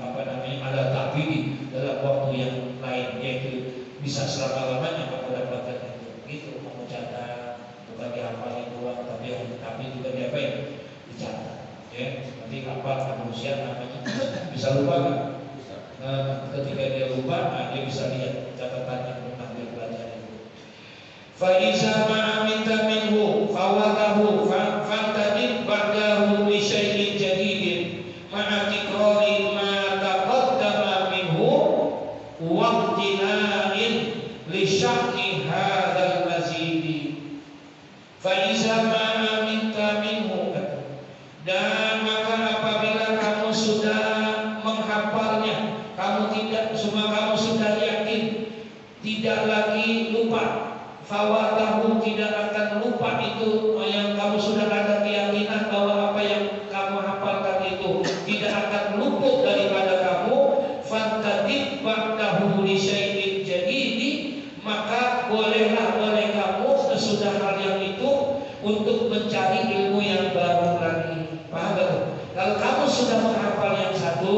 ala ta'bidi dalam waktu yang lain, yaitu bisa selama-lamanya kamu dapatkan itu. Gitu, kamu catat, bukan dihafalin doang, tapi juga diapain? Dicatat. Ya, nanti hafal manusia namanya bisa lupa kan? Ketika dia lupa, dia bisa lihat catatan yang pernah dia pelajari. Fa iza ma aminta minhu fawatahu fantadib ba'dahu li syai'in jadidin ma'a tikrari ma taqaddama minhu waqtina'in li syaqi hadzal mazidi. Fa iza ma aminta minhu, dan maka apabila kamu sudah menghafalnya, kamu sudah yakin, tidak lagi lupa, fawatahu, tidak akan lupa itu yang kamu sudah ada keyakinan bahwa apa yang kamu hafalkan itu tidak akan luput daripada kamu, fantadib ba'dahu li syai'in jadidi, maka bolehlah oleh kamu sesudah hal yang itu untuk mencari ilmu yang baru lagi. Paham gak? Kalau kamu sudah menghafal yang satu,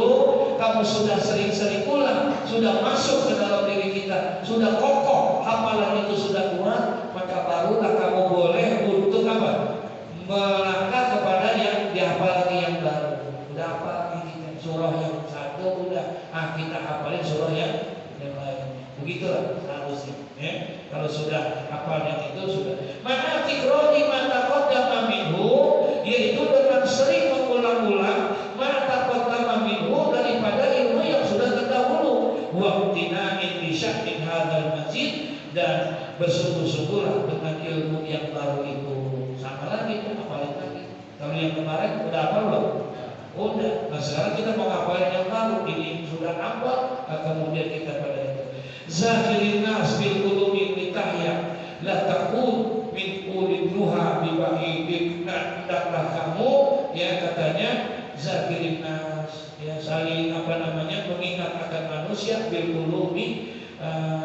kamu sudah sering-sering ulang, sudah masuk ke dalam diri kita, sudah kokoh, hafalan itu sudah kuat, maka barulah kamu boleh untuk apa? Melangkah kepada yang dihafal lagi yang baru. Udah hafal ini surah yang satu, udah kita hafalin surah yang lain. Begitulah harusnya. Ya? Kalau sudah hafal yang itu sudah. Maka tikroni mata qaddama minhu, yaitu dengan sering mengulang-ulang mata qaddama minhu, daripada ilmu yang sudah terdahulu. Waqtina'in bi sya'in hadzal masjid, dan bersungguh-sungguhlah dengan ilmu yang baru itu. Sama lagi itu hafalin lagi. Kalau yang kemarin udah hafal belum? Udah. Nah sekarang kita mau hafalin yang baru. Ini sudah hafal, kemudian kita pada itu. Zahirin nas bil ulumi litahya la taqul min ulil duha bi ba'idin. Nah, hendaklah kamu, ya katanya, zahirin nas, ya saling mengingat akan manusia bil ulumi,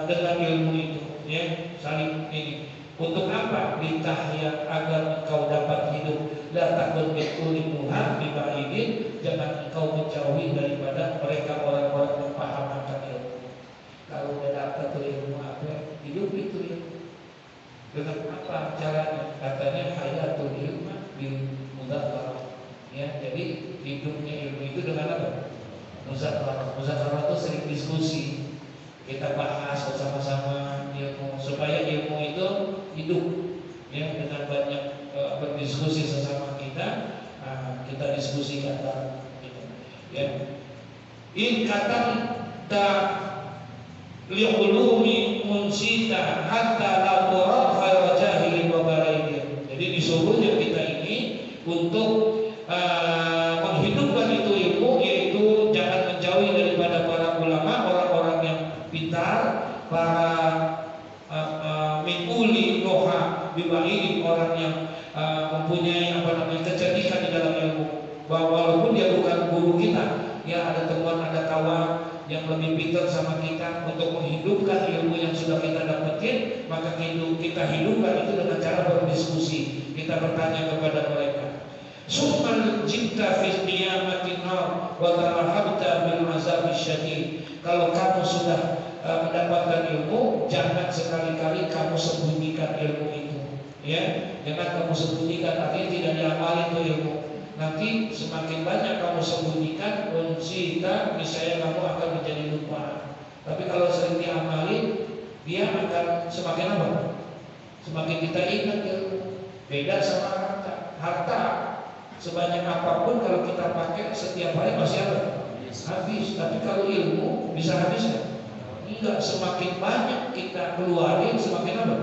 dengan ilmu itu, ya saling ini. Untuk apa? Litahya, agar engkau dapat hidup. La taqul min ulil duha bi ba'idin, jangan engkau menjauhi daripada mereka orang-orang yang paham akan ilmu. Kalau udah dapat ilmu apa, hidup itu ilmu. Dengan apa caranya? Katanya hayatul ilmu bil mudzakarah. Ya, jadi hidupnya ilmu itu dengan apa? Muzakarah itu sering diskusi. Kita bahas bersama-sama ilmu supaya ilmu itu hidup. Ya, dengan banyak berdiskusi sesama kita, kita diskusi antara kita. Ya. In katamta li'ulumi munsita hatta la tura khayra jahilin wa baraidin. Jadi disuruhnya kita ini untuk menghidupkan itu ilmu, yaitu jangan menjauhi daripada para ulama, orang-orang yang pintar, para minguli doha bibaidin, orang yang mempunyai kecerdikan di dalam ilmu. Walaupun dia bukan guru kita, ya ada teman, ada kawan yang lebih pintar sama kita, untuk menghidupkan ilmu yang sudah kita dapetin, maka kita hidupkan itu dengan cara berdiskusi. Kita bertanya kepada mereka. Summal jibta fil qiyamati nar wa tarahabta bil azab syadid. Kalau kamu sudah mendapatkan ilmu, jangan sekali-kali kamu sembunyikan ilmu itu. Ya, jangan kamu sembunyikan, artinya tidak diamali itu ilmu. Nanti semakin banyak kamu sembunyikan, misalnya kamu akan menjadi lupa. Tapi kalau sering diamali, dia akan semakin apa? Semakin kita ingat ilmu. Beda sama harta. Harta sebanyak apapun kalau kita pakai setiap hari masih ada habis. Tapi kalau ilmu bisa habis kan? Enggak, semakin banyak kita keluarin semakin apa?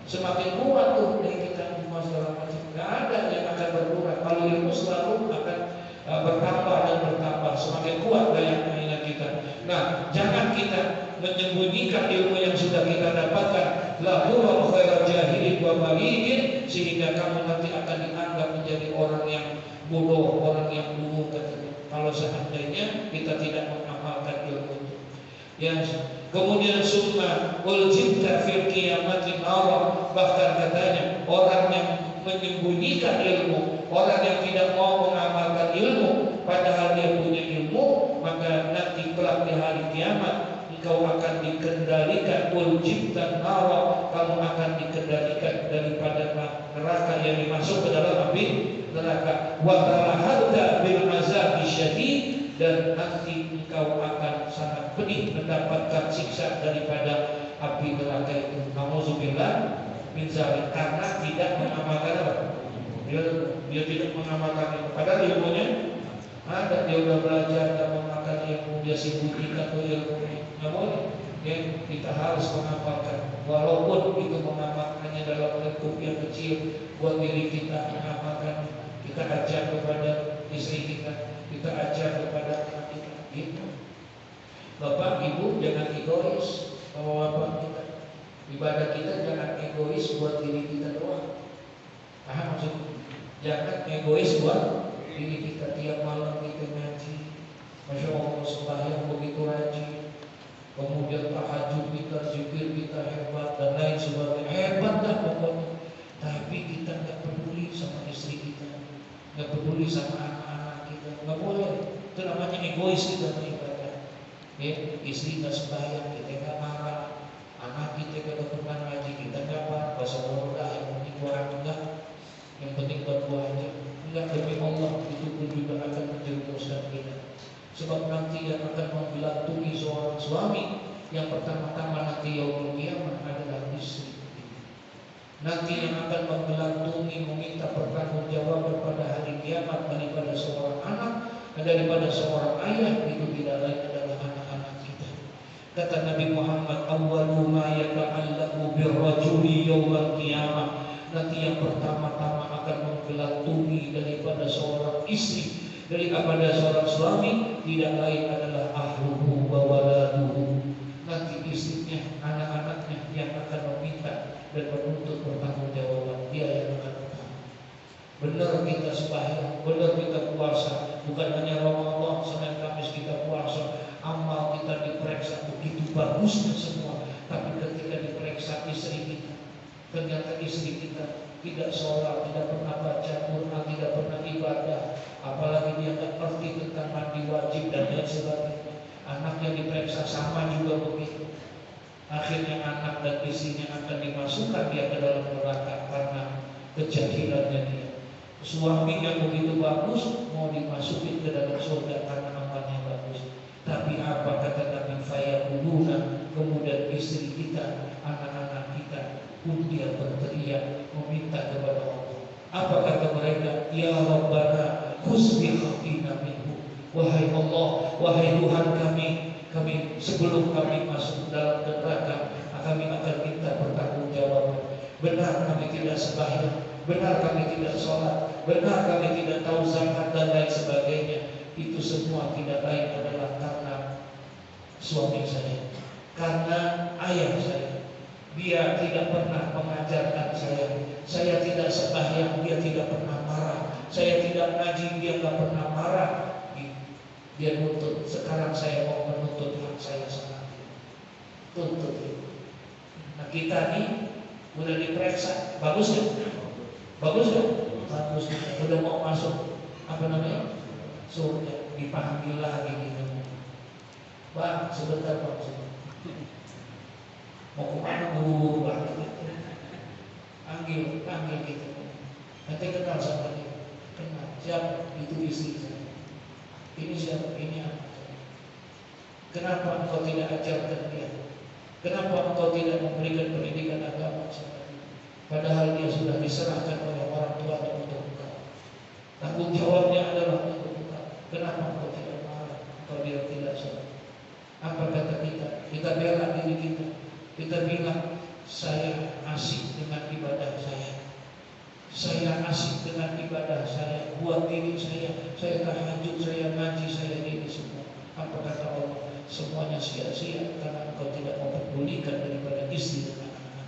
Semakin kuat tuh dari kita semua segala macam. Enggak ada yang akan berkurang. Kalau ilmu selalu akan bertambah dan bertambah, semakin kuat daya ingat kita. Nah, jangan kita menyembunyikan ilmu yang sudah kita dapatkan. La tura khairal jahilin wa balidin, sehingga kamu nanti akan dianggap menjadi orang yang bodoh, orang yang dungu katanya. Kalau seandainya kita tidak mengamalkan ilmu itu. Ya, kemudian summa uljibta fil qiyamatin awam, bahkan katanya orang yang menyembunyikan ilmu, orang yang tidak mau mengamalkan ilmu padahal dia punya ilmu, maka nanti kelak di hari kiamat engkau akan dikendalikan, uljibta nawa, kamu akan dikendalikan daripada neraka yang dimasuk ke dalam api neraka. Wa talahadda bil azab syadid, dan nanti engkau akan sangat pedih mendapatkan siksa daripada api neraka itu. Nauzubillah min zalik, karena tidak mengamalkan apa? Dia tidak mengamalkan ilmu. Padahal ilmunya ada, dia udah belajar dan mengamalkan ilmu, dia sembunyikan tuh ilmunya. Nggak boleh. Ya, kita harus mengamalkan. Walaupun itu mengamalkannya dalam lingkup yang kecil, buat diri kita mengamalkan. Kita ajar kepada istri kita, kita ajar kepada anak kita. Gitu. Bapak, ibu jangan egois. Bapak kita, ibadah kita jangan egois buat diri kita doang. Paham maksudnya? Jangan egois buat diri kita. Tiap malam kita ngaji, Masya Allah, sembahyang begitu rajin, kemudian tahajud kita, zikir kita hebat dan lain sebagainya. Hebat dah pokoknya. Tapi kita nggak peduli sama istri kita, nggak peduli sama anak-anak kita. Nggak boleh. Itu namanya egois kita beribadah. Ya, istri nggak sembahyang, kita nggak marah. Anak kita kagak pernah ngaji, kita nggak apa, bahasa Allah, yang penting gua enggak, yang penting buat gua aja. Enggak, demi Allah itu pun juga akan menjerumuskan kita. Sebab nanti yang akan menggelantungi seorang suami, yang pertama-tama nanti yaumul qiyamah adalah istri. Nanti yang akan menggelantungi, meminta pertanggungjawaban pada hari kiamat daripada seorang anak, daripada seorang ayah, itu tidak lain adalah anak-anak kita. Kata Nabi Muhammad, awwalu ma yata'allaqu birrajuli yaumal qiyamah, nanti yang pertama-tama akan menggelantungi daripada seorang istri, daripada seorang suami, tidak lain adalah ahluhu wa waladuhu. Nanti istrinya, anak-anaknya yang akan meminta dan menuntut pertanggungjawaban. Dia yang akan bertanggung. Benar kita sembahyang, benar kita puasa, bukan hanya Ramadan, Senin Kamis kita puasa, amal kita diperiksa begitu bagusnya semua. Tapi ketika diperiksa istri kita, ternyata istri kita tidak sholat, tidak pernah baca Quran, tidak pernah ibadah, apalagi dia tidak ngerti tentang mandi wajib dan lain sebagainya. Anak yang diperiksa sama juga begitu. Akhirnya anak dan istrinya akan dimasukkan dia ke dalam neraka karena kejahilannya dia. Suami yang begitu bagus mau dimasukin ke dalam surga karena amalnya bagus. Tapi apa kata Nabi fayaquluna, kemudian istri kita, anak-anak kita pun dia berteriak meminta kepada Allah. Apa kata mereka? Ya Rabbana khusbi khatina minhu. Wahai Allah, wahai Tuhan kami sebelum kami masuk dalam neraka, kami akan minta pertanggungjawaban. Benar kami tidak sembahyang, benar kami tidak sholat, benar kami tidak tahu zakat dan lain sebagainya. Itu semua tidak lain adalah karena suami saya, karena ayah saya. Dia tidak pernah mengajarkan saya. Saya tidak sembahyang, dia tidak pernah marah. Saya tidak ngaji, dia tidak pernah marah. Dia nuntut. Sekarang saya mau menuntut hak saya sendiri. Tuntut itu. Nah kita nih udah diperiksa, bagus ya? Bagus ya? Bagus. Udah mau masuk apa namanya? Surga, dipanggil lagi gitu. Bang, sebentar bang. Mau kemana? Buru-buru banget. Panggil gitu. Nanti kenal sama dia. Kenal. Siapa? Itu istri saya. Ini siapa? Ini anak saya. Kenapa engkau tidak ajarkan dia? Kenapa engkau tidak memberikan pendidikan agama sama dia? Padahal dia sudah diserahkan oleh orang tua untuk engkau. Tanggung jawabnya adalah untuk engkau. Kenapa engkau tidak marah? Engkau bilang tidak salah. Apa kata kita? Kita bela diri kita. Kita bilang saya asik dengan ibadah saya. Saya asik dengan ibadah saya. Buat diri saya tahajud, saya ngaji, saya ini semua. Apa kata Allah? Semuanya sia-sia karena engkau tidak mempedulikan daripada istri dan anak-anak.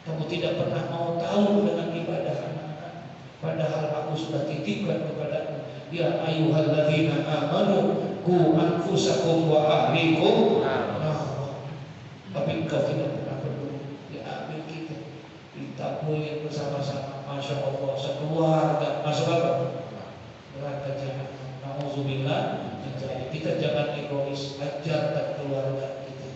Kamu tidak pernah mau tahu dengan ibadah anak-anak. Padahal aku sudah titipkan kepadamu. Ya ayyuhalladzina amanu qu anfusakum wa ahlikum. Tapi engkau tidak pernah peduli. Diambil kita, ditabungin bersama-sama. Masya Allah, sekeluarga masuk apa? Neraka jahanam. Nauzubillah. Kita jangan egois, ajarkan keluarga kita.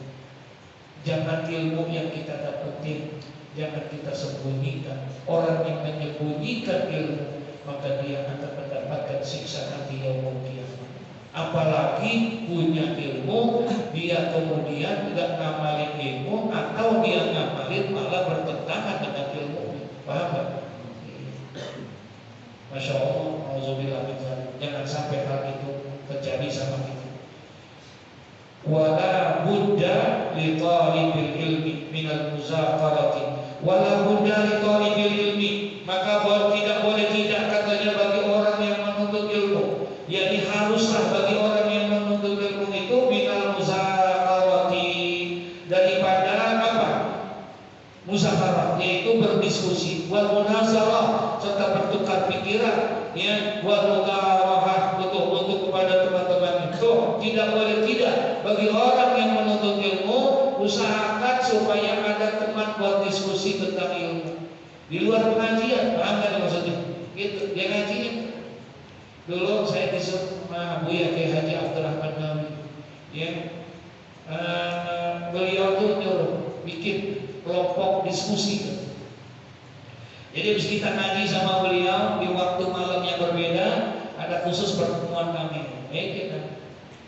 Jangan ilmu yang kita dapetin jangan kita sembunyikan. Orang yang menyembunyikan ilmu, maka dia akan mendapatkan siksa nanti yaumul qiyamah. Apalagi punya ilmu, dia kemudian tidak ngamalin ilmu, atau dia ngamalin malah bertentangan dengan ilmu. Paham tak? Masya Allah, auzubillah min dzalik. Jangan sampai hal itu terjadi sama kita. Wala budda li talibil ilmi minal muzaqarati. Wala budda li talibil ilmi, maka tidak boleh tidak katanya bagi orang yang menuntut ilmu. Jadi haruslah bagi orang yang menuntut ilmu itu minal muzaqarati, daripada apa? Muzakarah, yaitu berdiskusi, wal munazarah, serta bertukar pikiran, ya, wal mudawarah, untuk kepada teman-teman itu. Tidak boleh tidak bagi orang yang menuntut ilmu, usahakan supaya ada teman buat diskusi tentang ilmu di luar pengajian. Paham kan maksudnya? Gitu, dia ngajiin. Dulu saya disuruh sama Buya Kiai Haji Abdurrahman Nawawi, ya, beliau tuh nyuruh bikin kelompok diskusi. Jadi habis kita ngaji sama beliau di waktu malam yang berbeda, ada khusus pertemuan kami. Kita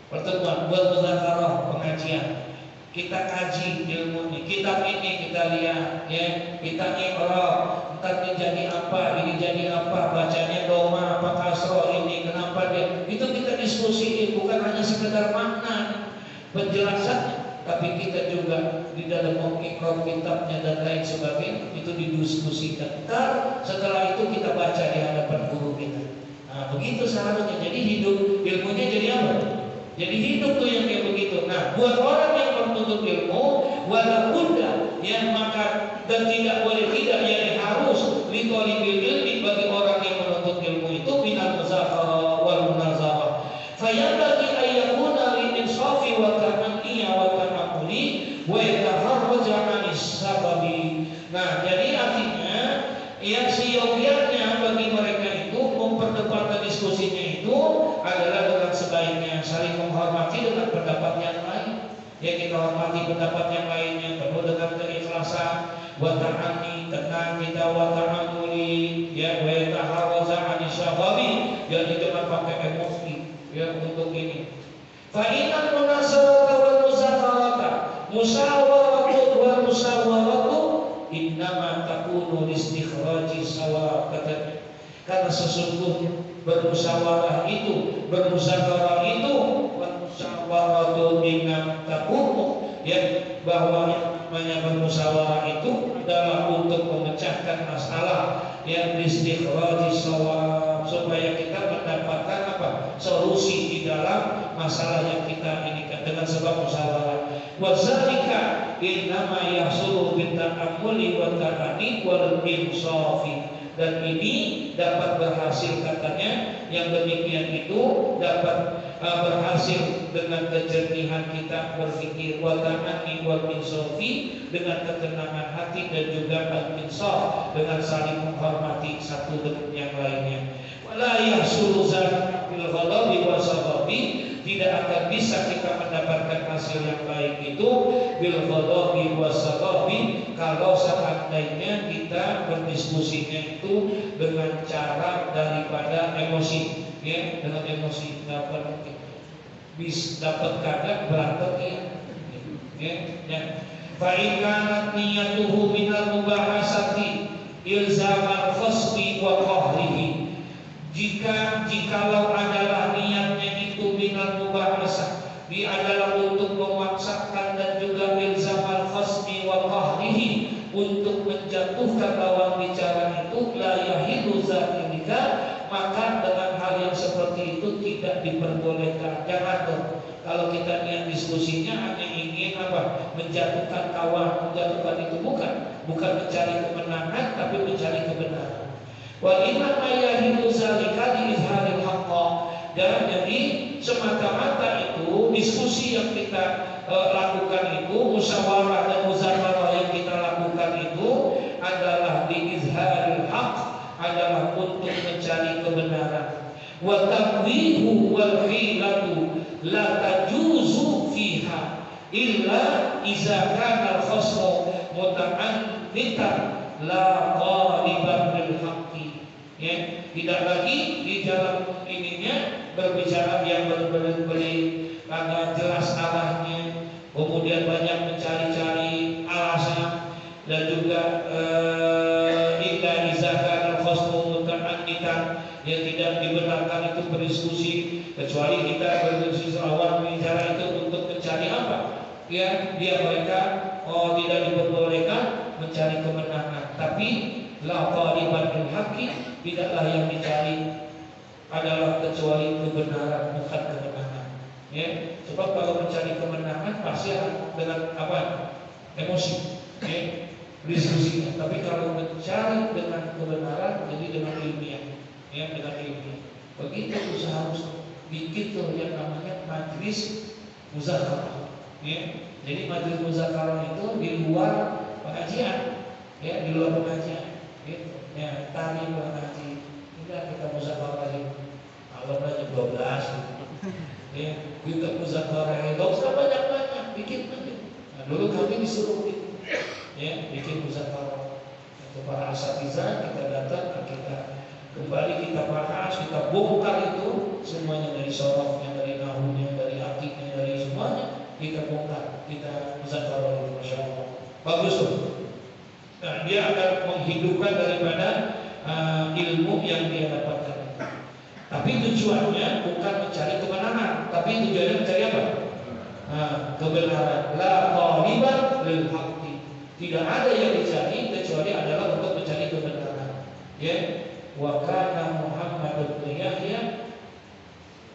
pertemuan buat muzakarah, pengajian. Kita kaji ilmu ini, kitab ini kita lihat, ya, kita iqra, entar ini jadi apa, ini jadi apa, bacanya doma apa kasroh ini, kenapa dia? Itu kita diskusiin, bukan hanya sekedar makna penjelasannya, tapi kita juga di dalam mengikror kitabnya dan lain sebagainya, itu didiskusikan. Ntar setelah itu kita baca di hadapan guru kita. Nah, begitu seharusnya. Jadi hidup ilmunya jadi apa? Jadi hidup tuh yang kayak begitu. Nah, buat orang yang menuntut ilmu, walaupun ya, maka dan tidak boleh tidak, yang harus litolibil ilmi, bagi orang yang menuntut ilmu itu minal muzakarah wal munazarah. Fayambagi ayyakuna lil insafi wa ta'aniyya wa ta'amuli wa yataharraja 'anis sababi. Nah, jadi artinya yang seyogyanya bagi mereka itu memperdebatkan diskusinya itu adalah dengan sebaiknya, saling menghormati dengan pendapat yang lain. Ya, kita hormati pendapat yang lainnya penuh dengan keikhlasan, wa ta'ani, tenang kita, wa ta'amuli, ya, wa yataharraja Fa inna munazarata wal muzakarata musyawaratu wal musyawaratu innama takunu listikhraji sawa, katanya. Karena sesungguhnya bermusyawarah itu, bermuzakarah itu, wal musyawaratu innama takunu, ya, bahwa yang namanya bermusyawarah itu adalah untuk memecahkan masalah, yang listikhraji sawa, supaya kita mendapatkan apa? Solusi di dalam masalah yang kita inikan dengan sebab musyawarah. Wa zalika innama yahsulu bit ta'ammuli wa ta'ani wal insafi. Dan ini dapat berhasil, katanya, yang demikian itu dapat berhasil dengan kejernihan kita berfikir, wa ta'ani wal insafi, dengan ketenangan hati, dan juga al-insaf, dengan saling menghormati satu dengan yang lainnya. Wala yahsulu zalika bil ghadabi wa sababi, tidak akan bisa kita mendapatkan hasil yang baik itu bil ghadabi wa sababi, kalau seandainya kita berdiskusinya itu dengan cara daripada emosi, ya, dengan emosi dapat kagak berantem, ya, ya. Fa in kanat niyatuhu minal mubahasati ilzamal khasbi wa qahrihi, jikalau adalah niatnya itu minal mubahasah, dia adalah untuk memaksakan dan juga ilzamal khasbi wa qahrihi, untuk menjatuhkan lawan bicara itu, la yahilu zalika, maka dengan hal yang seperti itu tidak diperbolehkan. Jangan tuh, kalau kita niat diskusinya hanya ingin apa? Menjatuhkan kawan, menjatuhkan itu, bukan mencari kemenangan, tapi mencari kebenaran. Wa inna ayahilu zalika li izharil haqqa, dan jadi semata-mata itu diskusi yang kita lakukan itu, musyawarah dan muzakarah yang kita lakukan itu adalah li izharil haqq, adalah untuk mencari kebenaran. Wa tabwihu wal hilatu la tajuzu fiha illa iza kana al-khasmu muta'annitan la qaliban bil haqqi, ya, tidak lagi di dalam ininya berbicara yang berbeli agak jelas arahnya, kemudian banyak mencari-cari alasan, dan juga illa iza kana al-khasmu muta'annitan, yang tidak dibenarkan itu berdiskusi, kecuali kita berdiskusi lawan bicara itu untuk mencari apa? Ya, mereka tidak diperbolehkan mencari kemenangan, tapi la qaliban bil haqqi, tidaklah yang dicari adalah kecuali kebenaran, bukan kemenangan. Ya, sebab kalau mencari kemenangan pasti dengan apa? Emosi, ya, diskusinya. Tapi kalau mencari dengan kebenaran, jadi dengan ilmiah, ya, dengan ilmiah. Begitu seharusnya bikin tuh yang namanya majlis muzakarah. Ya, jadi majlis muzakarah itu di luar pengajian, ya, di luar pengajian, gitu. Ya, tadi mengaji, tidak kita muzakarah lagi, malam aja 12, gitu. Ya, kita muzakarah, nggak usah banyak-banyak, bikin aja. Nah, dulu kami disuruh gitu, ya, bikin muzakarah. Itu para asatizah kita datang, kita kembali, kita bahas, kita bongkar itu semuanya, dari sorofnya, dari nahunya, dari akidnya, dari semuanya kita bongkar, kita muzakarah itu, masya Allah, bagus tuh. Nah, dia akan menghidupkan daripada ilmu yang dia dapatkan. Tapi tujuannya bukan mencari kebenaran, tapi tujuannya mencari apa? Kebenaran. La qaliban lil haqqi, tidak ada yang dicari kecuali adalah untuk mencari kebenaran. Ya, wa kana Muhammad bin Yahya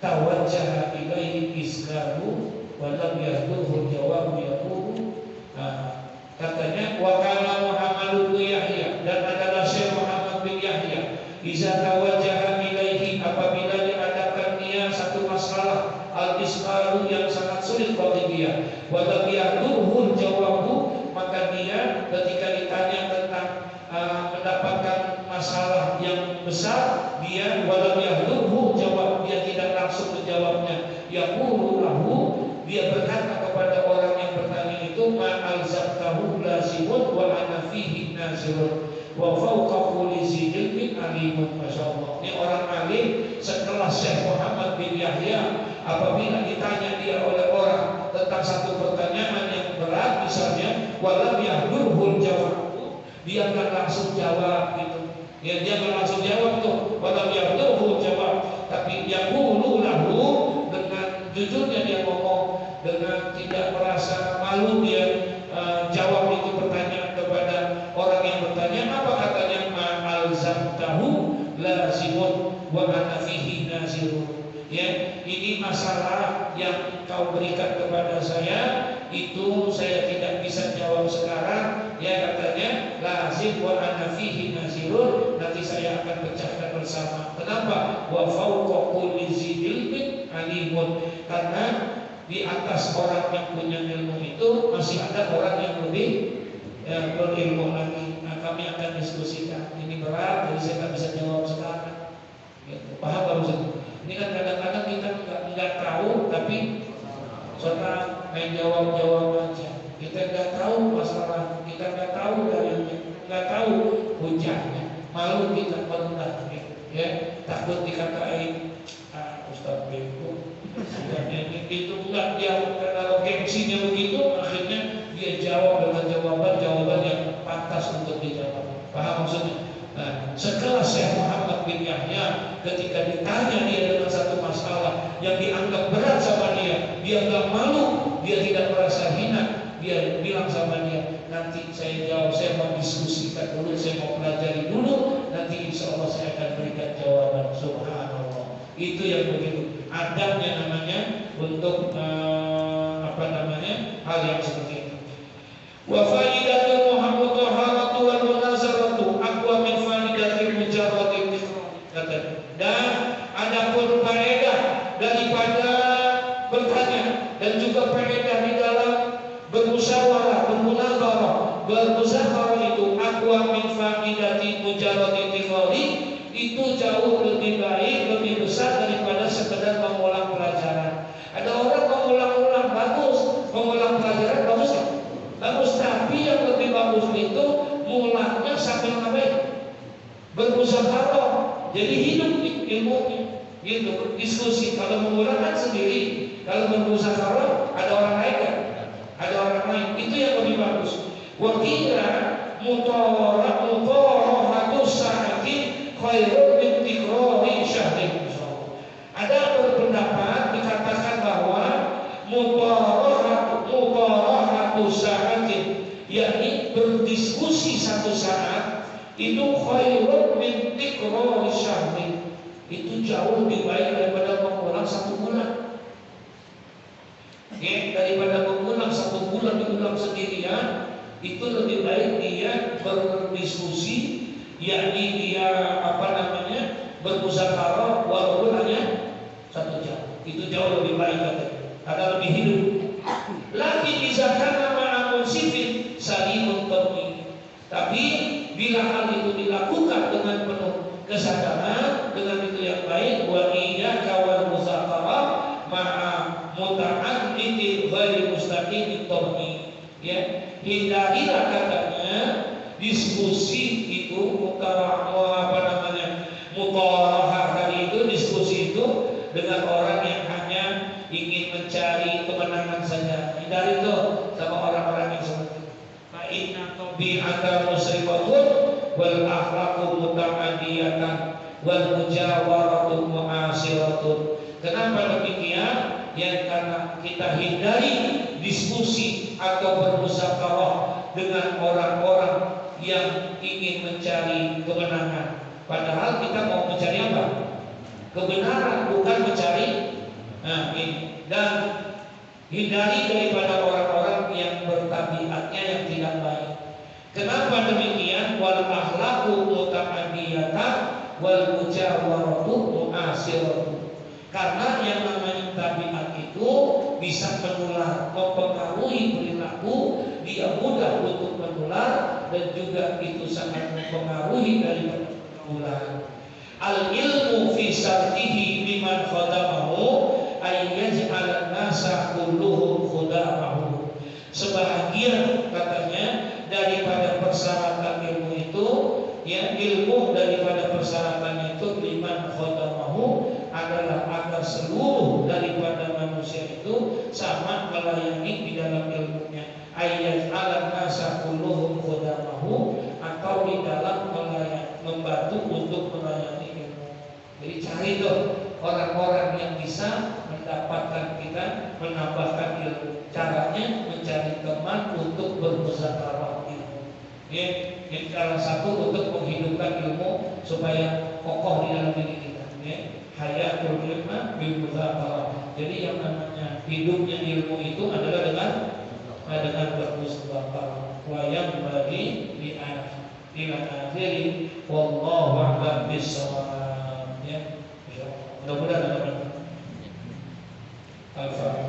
tawajjaha ilaihi iskahu wa lam yahdurhu jawabu yaqulu, katanya wa kana Muhammad bin Yahya, dan adalah Syekh Muhammad bin Yahya, iza tawajjaha ilaihi, apabila diadakan dia satu masalah al-iskalu yang sangat sulit bagi dia, wa lam yahdurhu jawabu, maka dia ketika ditanya tentang mendapatkan masalah yang besar, dia walam yahdurhu jawab, dia tidak langsung menjawabnya. Yaqulu lahu, dia berkata kepada orang yang bertanya itu, ma alzamtahu lazimun wa ana fihi nazirun wa fawqa kulli ilmin alimun. Masyaallah, ini orang alim setelah Syekh Muhammad bin Yahya apabila ditanya dia oleh orang tentang satu pertanyaan yang berat misalnya, walam yahdurhul jawab, dia nggak langsung jawab gitu. Ya, dia nggak langsung jawab tuh, walam yahdurhul jawab, tapi yaqulu lahu, dengan jujurnya dia ngomong, dengan tidak merasa malu dia jawab itu pertanyaan kepada orang yang bertanya. Apa katanya? Ma'alzamtahu lazimun wa ana fihi nazirun. Ya, ini masalah yang kau berikan kepada saya, itu saya tidak bisa jawab sekarang. Ya, katanya lazim wa ana fihi nazirun, nanti saya akan pecahkan bersama. Kenapa? Wa fawqa kulli zi ilmin alimun, karena di atas orang yang punya ilmu itu masih ada orang yang lebih berilmu lagi. Nah, kami akan diskusikan. Ini berat, jadi saya nggak bisa jawab sekarang. Gitu. Paham nggak maksudnya? Ini kan kadang-kadang kita nggak tahu, tapi soalnya main jawab aja. Kita nggak tahu masalah, kita nggak tahu dalilnya, nggak tahu hujahnya, malu kita berendah, gitu. Ya, takut dikatain Ustaz Beko. Sudah itu enggak, dia kalau gengsinya begitu, akhirnya dia jawab dengan jawaban yang pantas untuk dijawab. Paham maksudnya? Nah, sekelas Syekh Muhammad bin Yahya, ketika ditanya dia dengan satu masalah yang dianggap berat sama dia nggak malu, dia tidak merasa hina, dia bilang sama dia, nanti saya jawab, saya mau diskusikan dulu, saya mau pelajari dulu, nanti insya Allah saya akan berikan jawaban. Subhanallah, itu yang begitu adabnya namanya untuk hal yang seperti itu. Wa faidatul muhammadharatu wal munazaratu aqwa min faidatil mujarradil iqrar. Dan adapun faedah daripada bertanya dan juga faedah di dalam bermusyawarah, bermunazarah, bermuzakharah itu aqwa min faidatil mujarradil iqrar, itu jauh lebih baik, lebih besar daripada sekedar mengulang pelajaran. Ada orang mengulang-ulang bagus, mengulang pelajaran bagus kan? Bagus, tapi yang lebih bagus itu mulanya sambil ngapain? Bermusyawarah. Jadi hidup ilmunya, gitu. Diskusi. Kalau mengulang kan sendiri, kalau bermusyawarah ada orang lain kan? Ada orang lain. Itu yang lebih bagus. Wa qila mutarahatus sa'ati khairun min tikrari syahrin. Ada berpendapat dikatakan bahwa mutarahatu sa'atin, yakni berdiskusi satu saat, itu khairun min tikrari syahrin, itu jauh lebih baik daripada mengulang satu bulan. Daripada mengulang satu bulan diulang sendirian, itu lebih baik dia berdiskusi, yakni dia bermusyawarah walaupun hanya 1 jam. Itu jauh lebih baik katanya, ada lebih hidup. Lagi misalkan nama amunsifin salimun tabni, tapi bila hal itu dilakukan dengan penuh kesadaran, dengan itu yang baik, wa iyyaka wal muzakarah ma'a muta'addidil ghairi mustaqim tabni. Ya, hindarilah katanya diskusi itu, mutarahah tadi itu, diskusi itu dengan orang yang hanya ingin mencari kemenangan saja. Hindari itu sama orang-orang yang seperti itu. Fa inna tabi'ata musrifatun wal akhlaqu muta'addiyatan wal mujawaratu mu'asiratun. Kenapa demikian? Ya, karena kita hindari diskusi atau bermusyawarah dengan orang-orang yang ingin mencari kemenangan. Padahal kita mau mencari apa? Kebenaran, bukan mencari ini. Dan hindari daripada orang-orang yang bertabiatnya yang tidak baik. Kenapa demikian? Wal akhlaqu muta'addiyatan wal mujawaratu mu'asiratu. Karena yang namanya tabiat itu bisa menular, mempengaruhi perilaku, dia mudah untuk menular, dan juga itu sangat mempengaruhi dari menular. Al ilmu fi syartihi liman khadamahu ay yaj'al an-nasa kulluhum khudamahu. Sebahagian katanya daripada persyaratan ilmu itu, ya, ilmu daripada persyaratan itu liman khadamahu, adalah agar seluruh daripada manusia itu sama melayani di dalam ilmunya. Ayat alam nasa kulluhum khudamahu, atau di dalam membantu untuk melayani ilmu. Jadi cari tuh orang-orang yang bisa mendapatkan kita, menambahkan ilmu. Caranya mencari teman untuk bermuzakarah ilmu. Ini salah satu untuk menghidupkan ilmu supaya kokoh di dalam diri kita. Hayatul ilma bil muzakarah. Jadi yang namanya hidupnya ilmu itu adalah dengan bermuzakarah. Wa yang bagi ila akhiri wallahu a'lam bissawab. Ya, mudah-mudahan ada manfaat.